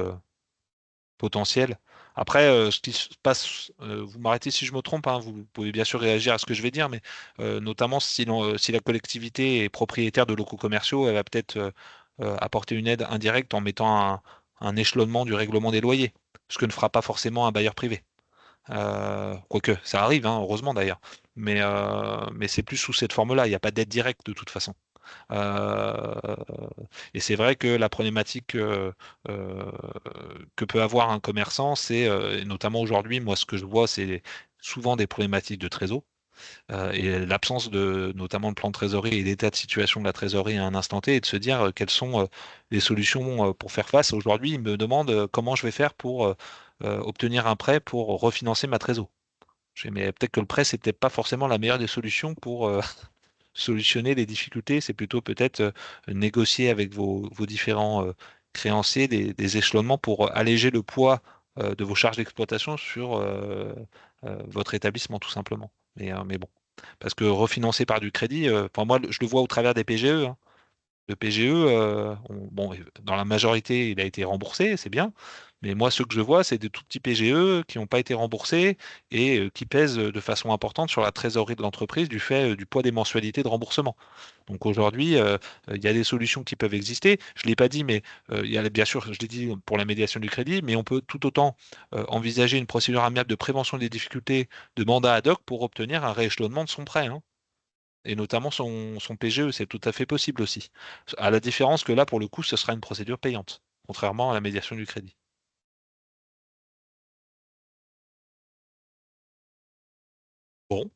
A: potentiel. Après, ce qui se passe, vous m'arrêtez si je me trompe, hein, vous pouvez bien sûr réagir à ce que je vais dire, mais notamment si la collectivité est propriétaire de locaux commerciaux, elle va peut-être apporter une aide indirecte en mettant un échelonnement du règlement des loyers, ce que ne fera pas forcément un bailleur privé. Quoique, ça arrive, hein, heureusement d'ailleurs. Mais c'est plus sous cette forme-là. Il n'y a pas d'aide directe de toute façon. Euh, et c'est vrai que la problématique euh, que peut avoir un commerçant, c'est, et notamment aujourd'hui, moi ce que je vois, c'est souvent des problématiques de trésor. Et l'absence de notamment de plan de trésorerie et d'état de situation de la trésorerie à un instant T, et de se dire quelles sont les solutions pour faire face. Aujourd'hui, il me demande comment je vais faire pour obtenir un prêt pour refinancer ma trésor. Mais peut-être que le prêt, c'est peut-être pas forcément la meilleure des solutions pour solutionner les difficultés. C'est plutôt peut-être négocier avec vos différents créanciers des échelonnements pour alléger le poids de vos charges d'exploitation sur votre établissement, tout simplement. Mais bon, parce que refinancer par du crédit, enfin moi, je le vois au travers des PGE, hein. Le PGE, bon, dans la majorité, il a été remboursé, c'est bien. Mais moi, ceux que je vois, c'est des tout petits PGE qui n'ont pas été remboursés et qui pèsent de façon importante sur la trésorerie de l'entreprise du fait du poids des mensualités de remboursement. Donc aujourd'hui, il y a des solutions qui peuvent exister. Je ne l'ai pas dit, mais il y a bien sûr, je l'ai dit pour la médiation du crédit, mais on peut tout autant envisager une procédure amiable de prévention des difficultés de mandat ad hoc pour obtenir un rééchelonnement de son prêt, hein. Et notamment son PGE, c'est tout à fait possible aussi. À la différence que là, pour le coup, ce sera une procédure payante, contrairement à la médiation du crédit. Bon,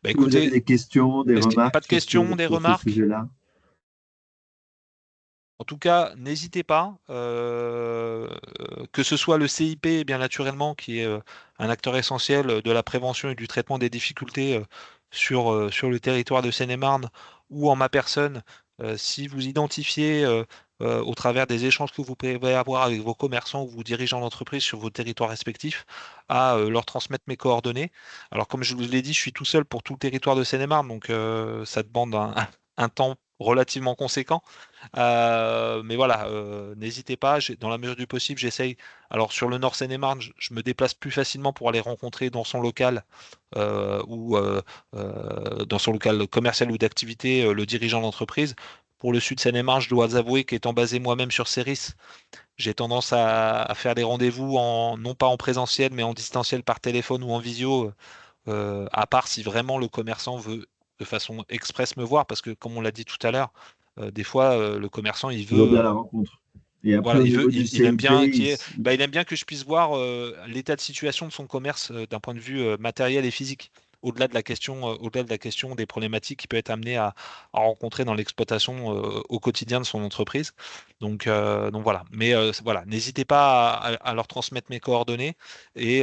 A: bah
B: Est-ce que vous avez
A: écoutez,
B: des questions, des
A: est-ce qu'il n'y a pas
B: remarques
A: de questions, des
B: sur ce
A: remarques?
B: sujet-là?
A: En tout cas, n'hésitez pas, que ce soit le CIP, bien naturellement, qui est un acteur essentiel de la prévention et du traitement des difficultés sur le territoire de Seine-et-Marne, ou en ma personne, si vous identifiez au travers des échanges que vous pouvez avoir avec vos commerçants ou vos dirigeants d'entreprise sur vos territoires respectifs, à leur transmettre mes coordonnées. Alors, comme je vous l'ai dit, je suis tout seul pour tout le territoire de Seine-et-Marne, donc ça demande un temps relativement conséquent. Mais voilà, n'hésitez pas, dans la mesure du possible, j'essaye. Alors sur le Nord Seine-et-Marne, je me déplace plus facilement pour aller rencontrer dans son local ou dans son local commercial ou d'activité le dirigeant d'entreprise. Pour le Sud Seine-et-Marne, je dois avouer qu'étant basé moi-même sur Céris, j'ai tendance à faire des rendez-vous non pas en présentiel, mais en distanciel par téléphone ou en visio, à part si vraiment le commerçant veut de façon express me voir, parce que comme on l'a dit tout à l'heure, des fois le commerçant il
B: Toujours
A: veut
B: bien la rencontre. Et après,
A: voilà,
B: au niveau du
A: il aime
B: CIP,
A: bien bah, il aime bien que je puisse voir l'état de situation de son commerce d'un point de vue matériel et physique, au-delà de la question des problématiques qu'il peut être amené à rencontrer dans l'exploitation au quotidien de son entreprise. Donc voilà. Mais voilà, n'hésitez pas à leur transmettre mes coordonnées et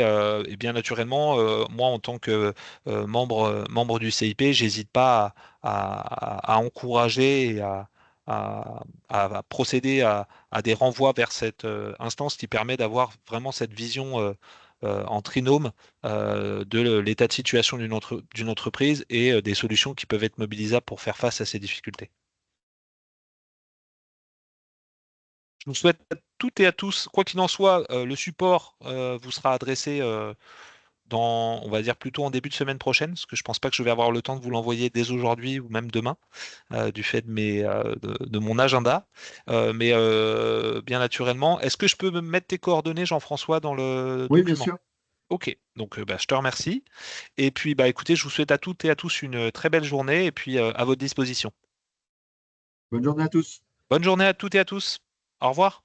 A: bien naturellement, moi en tant que membre du CIP, j'hésite pas à encourager et à procéder à des renvois vers cette instance qui permet d'avoir vraiment cette vision en trinôme de l'état de situation d'une entreprise et des solutions qui peuvent être mobilisables pour faire face à ces difficultés. Je vous souhaite à toutes et à tous, quoi qu'il en soit, le support vous sera adressé on va dire plutôt en début de semaine prochaine, parce que je pense pas que je vais avoir le temps de vous l'envoyer dès aujourd'hui ou même demain. Du fait de mon agenda. Mais bien naturellement, est-ce que je peux me mettre tes coordonnées, Jean-François, dans le
B: oui, bien
A: document?
B: sûr.
A: Ok, donc bah, je te remercie. Et puis bah écoutez, je vous souhaite à toutes et à tous une très belle journée et puis à votre disposition.
B: Bonne journée à tous.
A: Bonne journée à toutes et à tous. Au revoir.